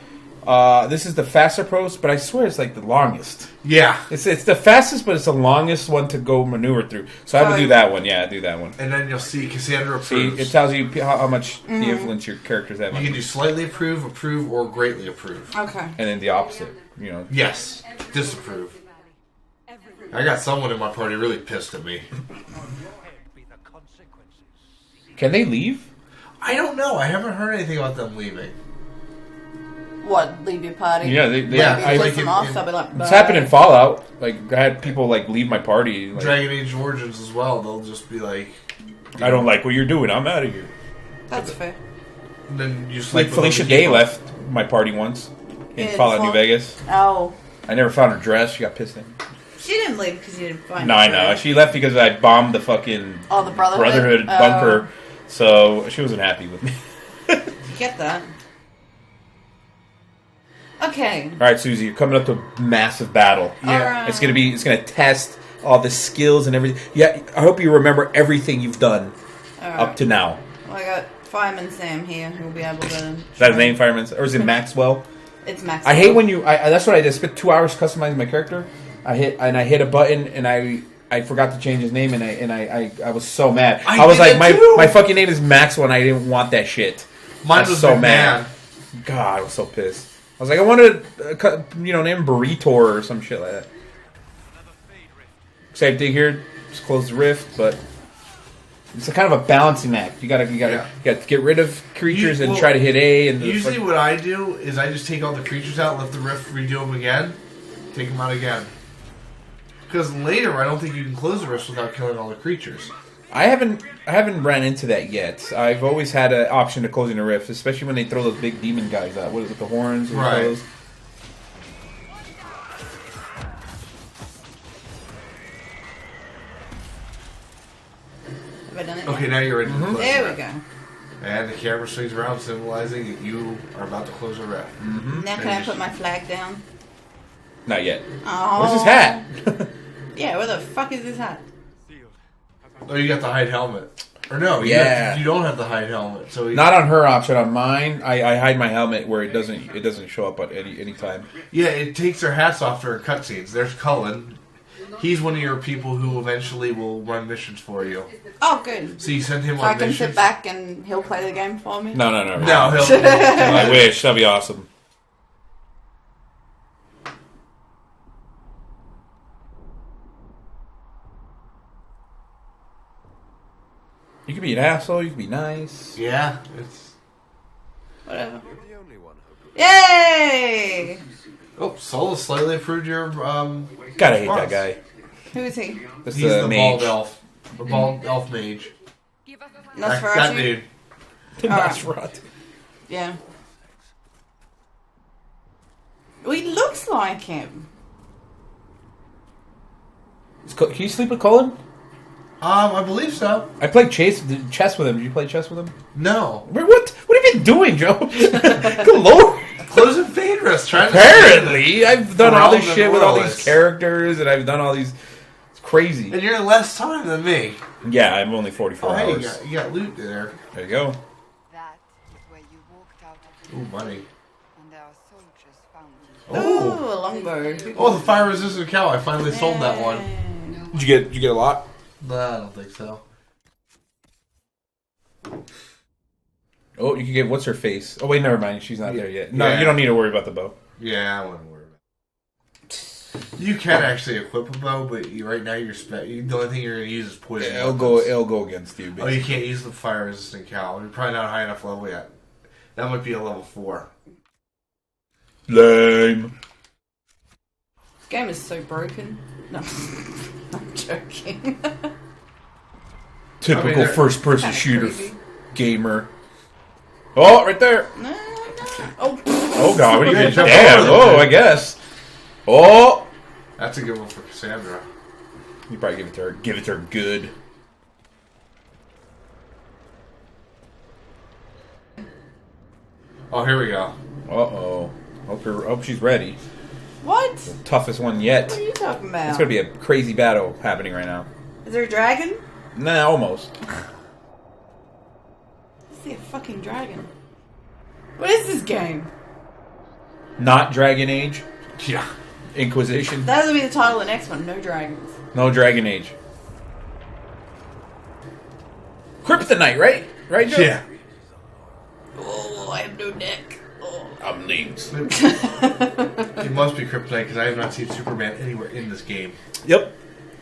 S1: This is the fast approach, but I swear it's like the longest.
S2: Yeah,
S1: It's the fastest, but it's the longest one to go maneuver through. So I would do that one. Yeah, do that one.
S2: and then you'll see Cassandra
S1: See,
S2: approves.
S1: it tells you how much the influence your characters have.
S2: You can do slightly approve, or greatly approve.
S3: Okay.
S1: And then the opposite. You know.
S2: Yes, disapprove. I got someone in my party really pissed at me.
S5: Be the consequences.
S1: Can they leave?
S2: I don't know. I haven't heard anything about them leaving.
S3: What? Leave your party?
S1: Yeah,
S2: Yeah,
S3: If
S2: I
S3: you
S2: like
S3: piss them
S2: it
S3: off,
S2: in-
S3: they'll be like,
S1: It's happened in Fallout. Like I had people like leave my party. Like,
S2: Dragon Age Origins as well. They'll just be like,
S1: I don't like what you're doing. I'm out of here.
S3: That's fair.
S2: and then you sleep
S1: Like
S2: with
S1: Felicia
S2: other
S1: Day
S2: people.
S1: left my party once in
S3: In
S1: Fallout New
S3: Fall-
S1: Vegas.
S3: Oh.
S1: I never found her dress. She got pissed at me.
S3: She didn't leave because you didn't find
S1: No,
S3: her.
S1: I know. She left because I bombed the fucking
S3: Oh, the Brotherhood? Oh.
S1: bunker. So she wasn't happy with me.
S3: Get that. Okay.
S1: All right, Susie, you're coming up to a massive battle.
S3: Yeah.
S1: It's gonna test all the skills and everything. Yeah, I hope you remember everything you've done up to now.
S3: Well, I got Fireman Sam here who will be able to...
S1: Is that his name, Fireman? Or is it Maxwell?
S3: It's Max.
S1: I hate when you. That's what I did. I spent 2 hours customizing my character. I hit a button and I forgot to change his name and I was so mad. I was
S2: did
S1: like,
S2: it too.
S1: my fucking name is Maxwell and I didn't want that shit.
S2: Mine
S1: I was
S2: was
S1: so
S2: McMahon.
S1: mad. God, I was so pissed. I was like, I wanted name Burrito or some shit like that. Same thing here. Just close the rift, but it's a kind of a balancing act. You gotta get rid of creatures and try to hit A. And
S2: Usually, what I do is I just take all the creatures out, let the rift redo them again, take them out again. Because later, I don't think you can close the rift without killing all the creatures.
S1: I haven't ran into that yet. I've always had an option to closing the rift, especially when they throw those big demon guys out. What is it, with the horns? And
S2: Right.
S1: those?
S3: Have I done it?
S2: Okay, now you're ready to close
S3: There
S2: the
S3: we
S2: rift.
S3: go.
S2: And the camera swings around, symbolizing that you are about to close a rift.
S3: Now can I put my flag down?
S1: Not yet.
S3: Oh.
S1: Where's his hat?
S3: Yeah, where the fuck is this hat?
S2: Oh, you got the hide helmet. Or no,
S1: Yeah.
S2: you don't have the hide helmet. So
S1: Not on her option. On mine, I hide my helmet where it doesn't show up at any time.
S2: yeah, it takes their hats off during cutscenes. There's Cullen. He's one of your people who eventually will run missions for you.
S3: Oh, good.
S2: So you send him
S3: So I
S2: on
S3: can
S2: missions.
S3: sit back and he'll play the game for me?
S1: No.
S2: No, he'll.
S1: I wish. That'd be awesome. You can be an asshole. You can be nice.
S2: Yeah, it's.
S3: Whatever.
S5: The only one hoping.
S3: Yay!
S2: Oh, Solus slightly improved your.
S1: Gotta hate that
S2: response.
S1: guy.
S3: Who is he?
S1: That's
S2: He's the
S1: mage.
S2: bald elf. The bald elf mage.
S4: Give us a
S2: That
S3: Nosferatu?
S2: dude.
S1: Nosferatu.
S3: Yeah. Well, he looks like him.
S1: Can you sleep with Cullen?
S2: I believe so.
S1: I played chess with him. Did you play chess with him?
S2: No.
S1: What have you been doing, Joe? Good lord.
S2: Closing Phaedrus, trying to.
S1: Apparently, I've done all this
S2: Realm
S1: shit
S2: and
S1: with all
S2: Royalists.
S1: these characters, and I've done all these. It's crazy.
S2: And you're in less time than me.
S1: Yeah, I'm only 44
S2: Oh, hey,
S1: hours.
S2: you got loot there.
S1: There you go.
S4: That is where you walked out of
S2: Ooh, money.
S4: and our soldiers found you.
S2: Oh.
S3: Ooh, a longbow.
S2: Oh, the fire resistant cow. I finally sold that one.
S1: Did you get a lot?
S2: Nah, I don't think so.
S1: Oh, you can get what's her face? Oh wait, never mind. She's not there yet. No,
S2: Yeah.
S1: you don't need to worry about the bow.
S2: Yeah, I wouldn't worry about it. You can actually equip a bow, but right now the only thing you're going to use is poison.
S1: It'll
S2: weapons.
S1: go against you.
S2: Oh, you can't use the fire resistant cow. You're probably not high enough level yet. That might be a level 4.
S1: Lame.
S3: This game is so broken. No, I'm joking.
S1: Typical first-person
S3: kinda
S1: shooter
S3: creepy.
S1: gamer. Oh, right there.
S3: No. Oh.
S1: Oh god, what are you
S2: Okay,
S1: doing?
S2: jump
S1: Damn.
S2: over
S1: Oh,
S2: there.
S1: I guess. Oh.
S2: That's a good one for Cassandra.
S1: You probably give it to her. Give it to her good.
S2: Oh, here we go.
S1: Uh-oh. Hope she's ready.
S3: What?
S1: Toughest one yet.
S3: What are you talking about?
S1: It's gonna be a crazy battle happening right now.
S3: Is there a dragon?
S1: Nah, almost.
S3: I see a fucking dragon. What is this game?
S1: Not Dragon Age
S2: Yeah.
S1: Inquisition.
S3: That'll be the title of the next one. No dragons.
S1: No Dragon Age. Kryptonite, right? Right, Joe?
S2: Yeah.
S3: Oh, I have no neck. Oh.
S1: I'm Leagues.
S2: It must be Kryptonite because I have not seen Superman anywhere in this game.
S1: Yep.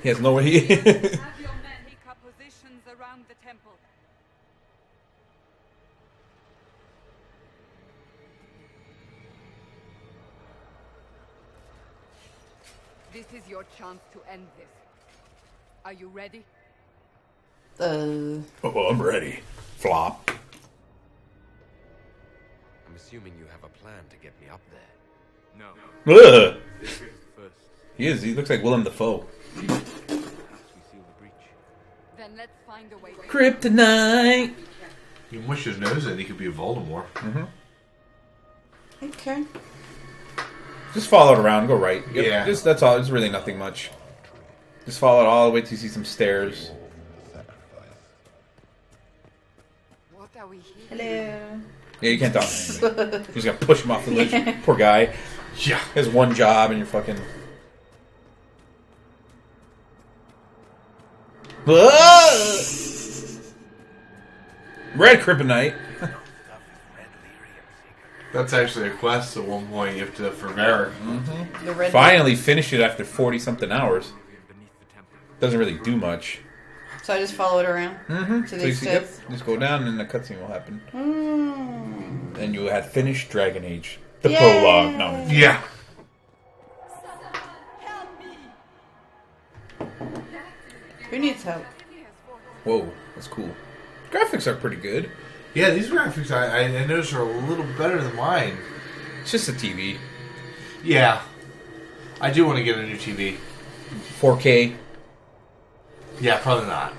S1: He has no way.
S4: Have your men take up positions around the temple. This is your chance to end this. Are you ready?
S1: Oh, I'm ready. Flop.
S5: I'm assuming you have a plan to get me up there.
S7: No.
S1: Ugh.
S7: First,
S1: He is. He looks like Willem Dafoe.
S7: perhaps we seal the breach.
S4: Then let's find a way.
S1: Kryptonite.
S2: You mush his nose in, he could be a Voldemort.
S3: Okay.
S1: Just follow it around. Go right. Yep.
S2: Yeah.
S1: Just that's all. It's really nothing much. Just follow it all the way till you see some stairs.
S4: What are we here?
S3: Hello.
S1: Yeah, you can't talk to him. You're just gonna push him off the ledge.
S3: Yeah.
S1: Poor guy.
S2: Yeah.
S1: He has one job and you're fucking. Red Kryptonite.
S2: That's actually a quest at one point you have to for Varric.
S3: The red.
S1: Finally finished it after 40 something hours.
S7: Beneath the temple.
S1: Doesn't really do much.
S3: So I just follow it around to
S1: So you
S3: these
S1: see, yep,
S3: steps.
S1: just go down and the cutscene will happen.
S3: Mm.
S1: And you had finished Dragon Age. The
S3: Yay!
S1: prologue. No.
S2: Yeah.
S3: Who needs help?
S1: Whoa, that's cool. Graphics are pretty good.
S2: Yeah, these graphics I noticed are a little better than mine.
S1: It's just a TV.
S2: Yeah. I do want to get a new TV.
S1: 4K.
S2: Yeah, probably not.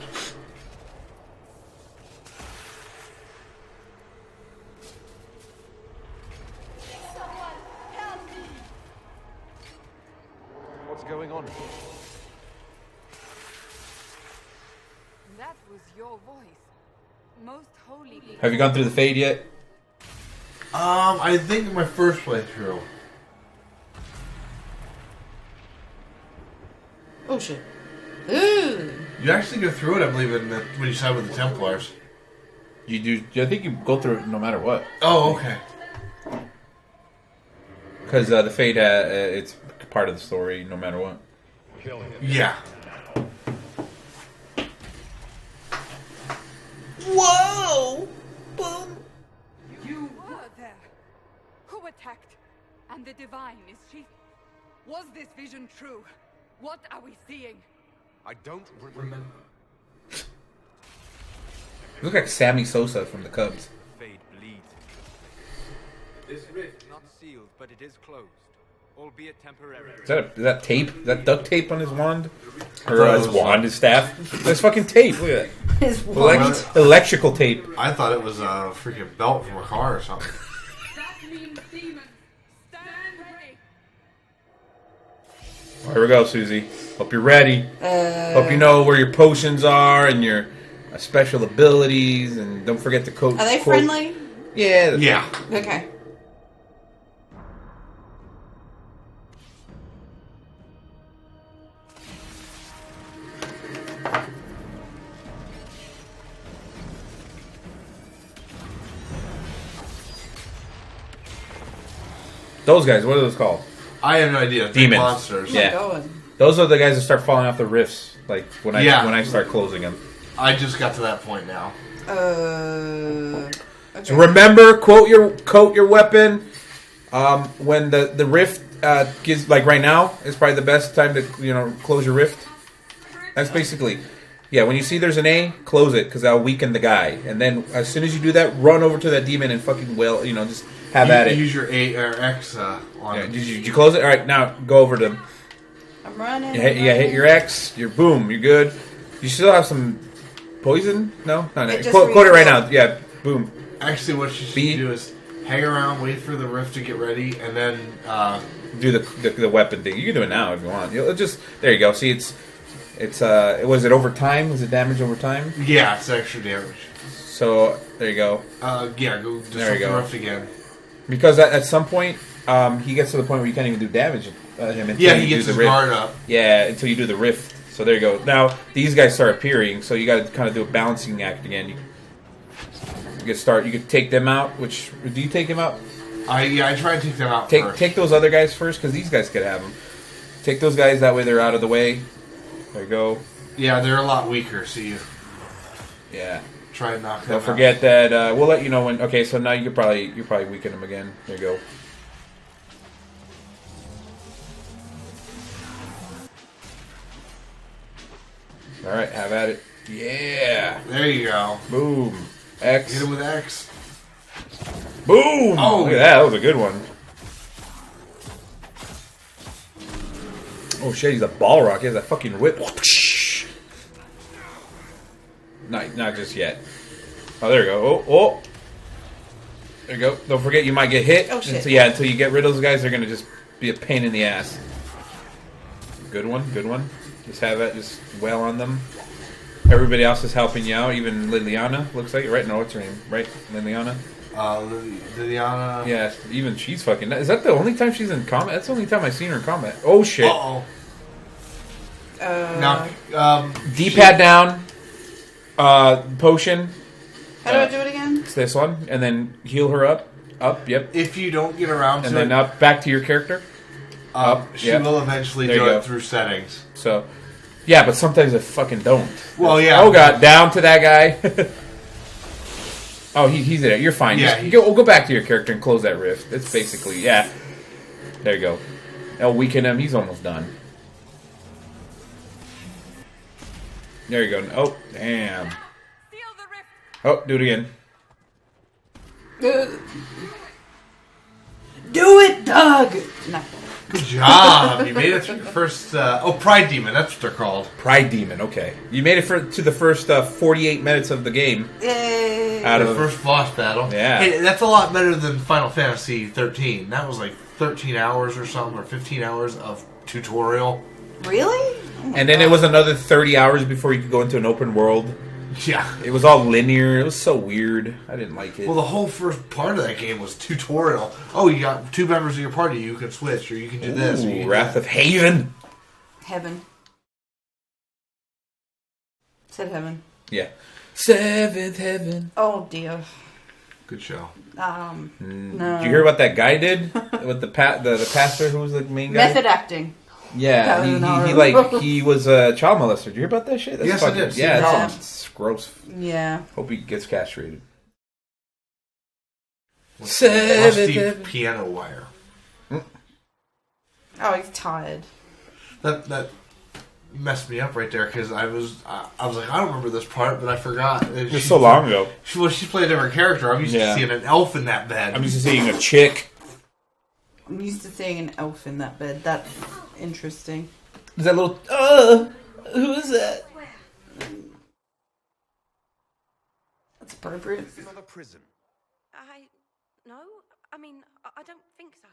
S5: What's going on here?
S4: That was your voice. Most holy.
S1: Have you gone through the fade yet?
S2: I think my first playthrough.
S3: Oh shit. Ooh.
S2: You actually go through it, I believe, when you side with the Templars.
S1: You do. I think you go through it no matter what.
S2: Oh, okay.
S1: Because the fade, it's part of the story no matter what.
S2: Yeah.
S3: Whoa. Boom.
S4: You were there. Who attacked? And the divine, is she? Was this vision true? What are we seeing?
S5: I don't remember.
S1: You look like Sammy Sosa from the Cubs.
S5: Fade bleeds. This rift not sealed, but it is closed, albeit temporary.
S1: Is that tape? Is that duct tape on his wand? Or his wand, his staff? That's fucking tape. Look at that.
S3: His wand.
S1: Electrical tape.
S2: I thought it was a freaking belt from a car or something.
S4: That means demons. Stand ready.
S1: Here we go, Susie. Hope you're ready. Hope you know where your potions are and your special abilities, and don't forget to code.
S3: Are they friendly?
S1: Yeah.
S2: Yeah.
S3: Okay.
S1: Those guys, what are those called?
S2: I have no idea. Big
S1: Demons.
S2: monsters.
S1: Yeah.
S3: Oh my God.
S1: Those are the guys that start falling off the rifts, like when I start closing them.
S2: I just got to that point now.
S3: Okay.
S1: So remember, coat your weapon. When the rift gives, like right now, is probably the best time to close your rift. That's basically, yeah. When you see there's an A, close it because that'll weaken the guy. And then as soon as you do that, run over to that demon and fucking just have at it.
S2: Use your A or X on.
S1: Yeah, did you close it? All right, now go over to.
S3: I'm running.
S1: Hit your X. You're boom. You're good. You still have some poison? No, not
S3: It just
S1: quote it right now. Yeah, boom.
S2: Actually, what you should do is hang around, wait for the rift to get ready, and then
S1: do the weapon thing. You can do it now if you want. You'll just there you go. See, it's was it over time? Was it damage over time?
S2: Yeah, it's extra damage.
S1: So there you go.
S2: Yeah, go
S1: there you go.
S2: The rift again.
S1: Because at some point, he gets to the point where you can't even do damage him. Until
S2: he gets his guard up.
S1: Yeah, until you do the rift. So there you go. Now these guys start appearing, so you got to kind of do a balancing act again. You could take them out. Which do you take them out?
S2: I try to take them out first.
S1: Take those other guys first because these guys could have them. Take those guys that way they're out of the way. There you go.
S2: Yeah, they're a lot weaker. So you.
S1: Yeah.
S2: Try and knock them
S1: Don't forget that we'll let you know when. Okay, so now you're probably weaken them again. There you go. All right, have at it. Yeah.
S2: There you go.
S1: Boom. X.
S2: Hit him with X.
S1: Boom.
S2: Oh,
S1: look at that. That was a good one. Oh shit, he's a ball rock. He has a fucking whip. Not just yet. Oh, there you go. Oh. There you go. Don't forget, you might get hit.
S3: Oh, shit.
S1: Until you get rid of those guys, they're going to just be a pain in the ass. Good one. Just have that. Just wail on them. Everybody else is helping you out. Even Liliana, looks like. Right? No, what's her name? Right? Liliana?
S2: Liliana.
S1: Yeah, even she's fucking... Is that the only time she's in combat? That's the only time I've seen her in combat. Oh, shit.
S2: Uh-oh. Now,
S1: D-pad down. Potion.
S3: How do I do it again?
S1: It's this one. And then heal her up. Up, yep.
S2: If you don't get around to
S1: and then up, back to your character.
S2: She will eventually do it through settings.
S1: So, yeah, but sometimes I fucking don't.
S2: Well, yeah.
S1: Oh, God. Down to that guy. Oh, he's there. You're fine.
S2: Yeah.
S1: We'll go back to your character and close that rift. It's basically, yeah. There you go. That'll weaken him. He's almost done. There you go. Oh, damn. Oh, do it again.
S3: Do it, Doug! No.
S2: Good job. You made it through the first... Pride Demon. That's what they're called.
S1: Pride Demon, okay. You made it to the first 48 minutes of the game.
S3: Yay.
S1: Out of
S2: the first boss battle.
S1: Yeah.
S2: Hey, that's a lot better than Final Fantasy 13. That was like 13 hours or something, or 15 hours of tutorial.
S3: Really? Oh
S1: and then it was another 30 hours before you could go into an open world.
S2: Yeah.
S1: It was all linear. It was so weird. I didn't like it.
S2: Well, the whole first part of that game was tutorial. Oh, you got two members of your party. You can switch, or you can do this. Or you can
S1: Wrath of Haven.
S3: Heaven. Said heaven.
S1: Yeah. Seventh Heaven.
S3: Oh, dear.
S2: Good show.
S3: No.
S1: Did you hear what that guy did with the pastor who was the main guy?
S3: Method acting.
S1: Yeah, he was a child molester. Did you hear about that shit? That's
S2: yes,
S1: fucking,
S2: I did.
S1: Yeah, it's gross.
S3: Yeah.
S1: Hope he gets castrated.
S2: Rusty piano wire.
S3: Oh, he's tired.
S2: That messed me up right there because I was like, I don't remember this part, but I forgot.
S1: It was so long ago.
S2: She played a different character. I'm used to seeing an elf in that bed.
S1: I'm used to seeing a chick.
S3: I'm used to seeing an elf in that bed. That's interesting.
S1: Is that little... who is that?
S3: That's appropriate.
S5: This is not a prison.
S6: No, I mean, I don't think so.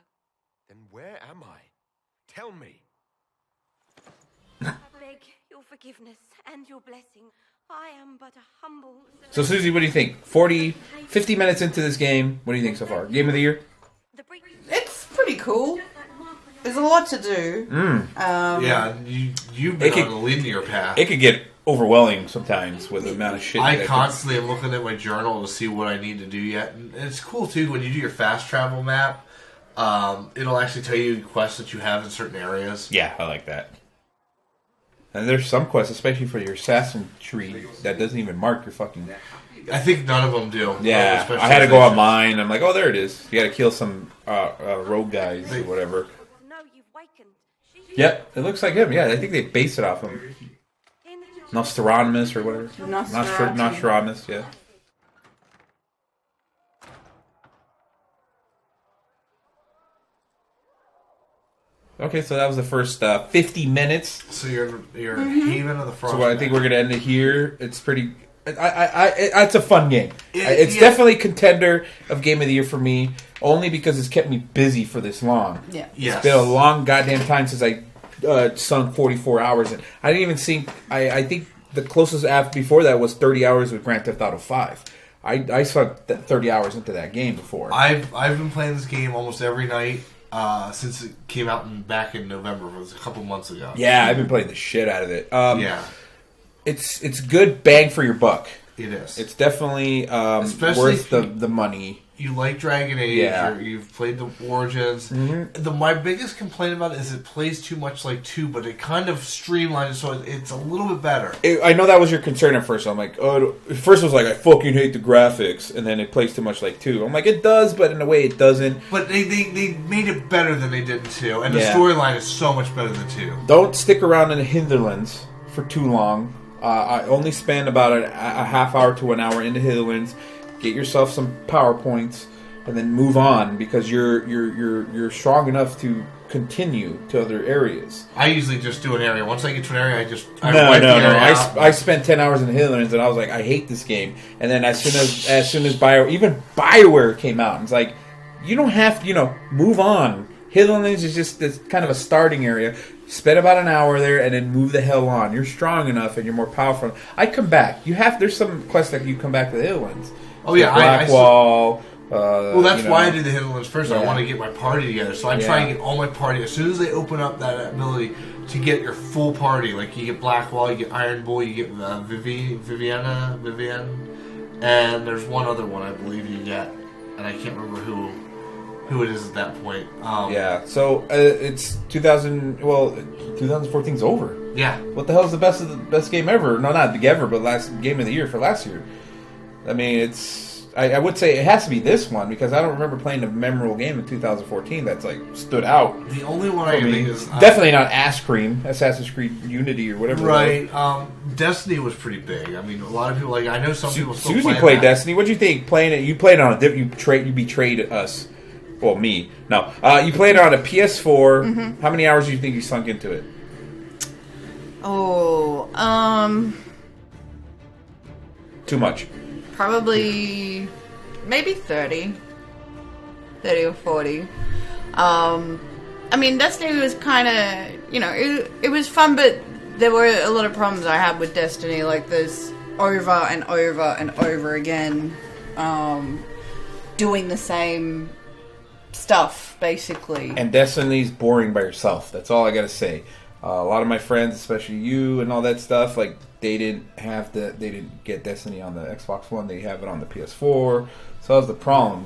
S5: Then where am I? Tell me.
S6: I beg your forgiveness and your blessing. I am but a humble...
S1: So, Susie, what do you think? 50 minutes into this game, what do you think so far? Game of the year?
S3: It's pretty cool. There's a lot to do.
S2: Yeah, you've been on a linear path.
S1: It could get overwhelming sometimes with the amount of shit.
S2: I constantly am looking at my journal to see what I need to do yet. And it's cool, too, when you do your fast travel map, it'll actually tell you quests that you have in certain areas.
S1: Yeah, I like that. And there's some quests, especially for your assassin tree, that doesn't even mark your fucking
S2: I think none of them do.
S1: Yeah, I had to go online. I'm like, oh, there it is. You got to kill some rogue guys or whatever.
S6: No, you've wakened.
S1: Yep, it looks like him. Yeah, I think they based it off him. Nostradamus or whatever. Nostradamus, yeah. Okay, so that was the first 50 minutes.
S2: So you're Haven of the Frost.
S1: So I think we're gonna end it here. It's pretty. It's a fun game. It's definitely contender of game of the year for me, only because it's kept me busy for this long.
S3: Yeah,
S1: It's been a long goddamn time since I sunk 44 hours in. I didn't even think. I think the closest app before that was 30 hours with Grand Theft Auto 5. I sunk 30 hours into that game before.
S2: I've been playing this game almost every night. Since it came out back in November, it was a couple months ago.
S1: Yeah, I've been playing the shit out of it.
S2: Yeah,
S1: it's good bang for your buck.
S2: it is.
S1: It's definitely
S2: Especially
S1: worth the money.
S2: You like Dragon Age, or you've played the Origins.
S1: Mm-hmm.
S2: My biggest complaint about it is it plays too much like 2, but it kind of streamlines it so it's a little bit better.
S1: I know that was your concern at first. I'm like, oh, at first I was like, I fucking hate the graphics, and then it plays too much like 2. I'm like, it does, but in a way it doesn't.
S2: But they made it better than they did in 2, and the storyline is so much better than 2.
S1: Don't stick around in the hinterlands for too long. I only spend about a half hour to an hour in the hinterlands. Get yourself some PowerPoints, and then move on because you're strong enough to continue to other areas.
S2: I usually just do an area. Once I get to an area, I
S1: No. I spent 10 hours in the hinterlands, and I was like, I hate this game. And then as soon as BioWare came out, it's like, you don't have to, move on. Hinterlands is just this kind of a starting area. Spend about an hour there, and then move the hell on. You're strong enough, and you're more powerful. I come back. There's some quests that you come back to the Hinterlands.
S2: Oh yeah,
S1: Blackwall.
S2: Well, that's why I do the Hinterlands first. Yeah. I want to get my party together, so I try and get all my party as soon as they open up that ability to get your full party. Like you get Blackwall, you get Iron Bull, you get Vivian, and there's one other one I believe you get, and I can't remember who it is at that point.
S1: So it's 2014's over.
S2: Yeah.
S1: What the hell is the best game ever? No, not ever, but last game of the year for last year. I mean, I would say it has to be this one because I don't remember playing a memorable game in 2014 that's like stood out.
S2: The only one I can think is
S1: definitely not Assassin's Creed Unity or whatever.
S2: Right. Destiny was pretty big. I mean, a lot of people I know some people still
S1: Susie played Destiny. What do you think playing it? You played on you betrayed us. Well, me. No. You played it on a PS4. Mm-hmm. How many hours do you think you sunk into it? Too much.
S3: Probably, maybe 30 or 40. I mean, Destiny was kind of, it was fun, but there were a lot of problems I had with Destiny, like this over and over and over again, doing the same stuff, basically.
S1: And Destiny's boring by yourself. That's all I gotta say. A lot of my friends, especially you and all that stuff, like they didn't get Destiny on the Xbox One. They have it on the PS4. So that was the problem,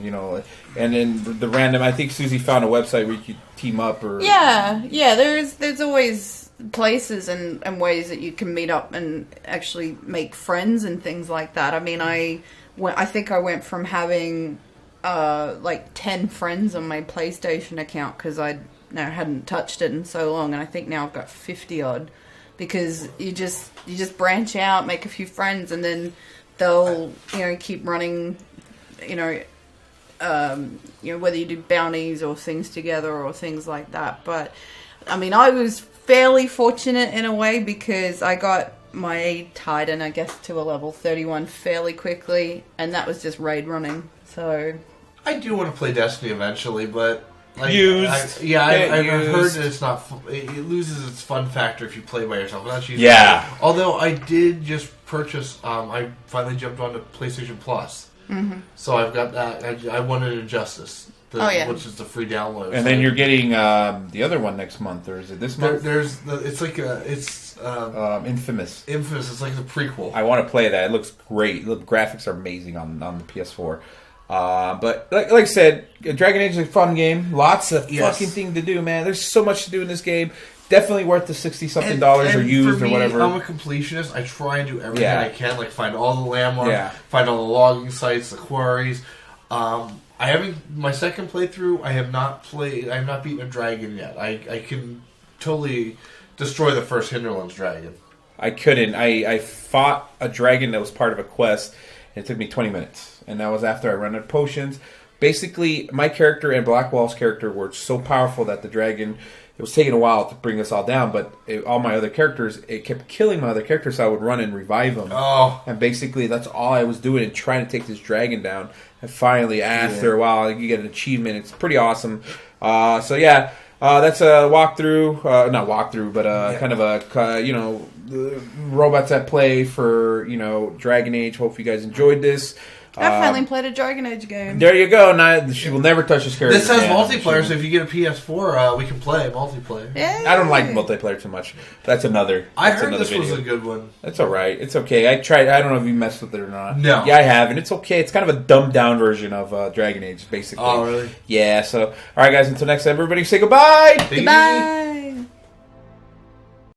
S1: And then the random. I think Susie found a website where you could team up or
S3: There's always places and ways that you can meet up and actually make friends and things like that. I mean, I think I went from having like 10 friends on my PlayStation account because I hadn't touched it in so long, and I think now I've got 50 odd. Because you just branch out, make a few friends, and then they'll keep running, whether you do bounties or things together or things like that. But I mean, I was fairly fortunate in a way because I got my Titan, I guess, to a level 31 fairly quickly, and that was just raid running. So
S2: I do want to play Destiny eventually, but. I've heard that it's not. It loses its fun factor if you play by yourself. Although I did just purchase. I finally jumped onto PlayStation Plus, so I've got that. I wanted Injustice, which is the free download.
S1: And then you're getting the other one next month, or is it this month?
S2: It's
S1: Infamous.
S2: Infamous. It's like the prequel.
S1: I want to play that. It looks great. The graphics are amazing on the PS4. But like I said, Dragon Age is a fun game. Lots of fucking thing to do, man. There's so much to do in this game. definitely worth the $60-something dollars or used
S2: for me,
S1: or whatever.
S2: I'm a completionist. I try and do everything I can, like find all the landmarks, find all the logging sites, the quarries. I haven't. My second playthrough, I have not beaten a dragon yet. I can totally destroy the first Hinterlands dragon.
S1: I couldn't. I fought a dragon that was part of a quest, and it took me 20 minutes. And that was after I ran out of potions. Basically, my character and Blackwall's character were so powerful that the dragon... It was taking a while to bring us all down, but all my other characters... It kept killing my other characters, so I would run and revive them.
S2: Oh.
S1: And basically, that's all I was doing and trying to take this dragon down. And finally, after a while, you get an achievement. It's pretty awesome. So, yeah... that's a walkthrough, not walkthrough, but kind of a, robots at play for, Dragon Age. Hope you guys enjoyed this.
S3: I finally played a Dragon Age game.
S1: There you go. Now, she will never touch this character.
S2: This has multiplayer, so if you get a PS4, we can play multiplayer.
S3: Yay.
S1: I don't like multiplayer too much. That's another.
S2: I heard
S1: another
S2: this
S1: video.
S2: was a good one.
S1: It's alright. It's okay. I tried. I don't know if you messed with it or not.
S2: No.
S1: Yeah, I have, and it's okay. It's kind of a dumbed down version of Dragon Age, basically.
S2: Oh, really?
S1: Yeah, so, alright guys, until next time, everybody say goodbye!
S3: Goodbye.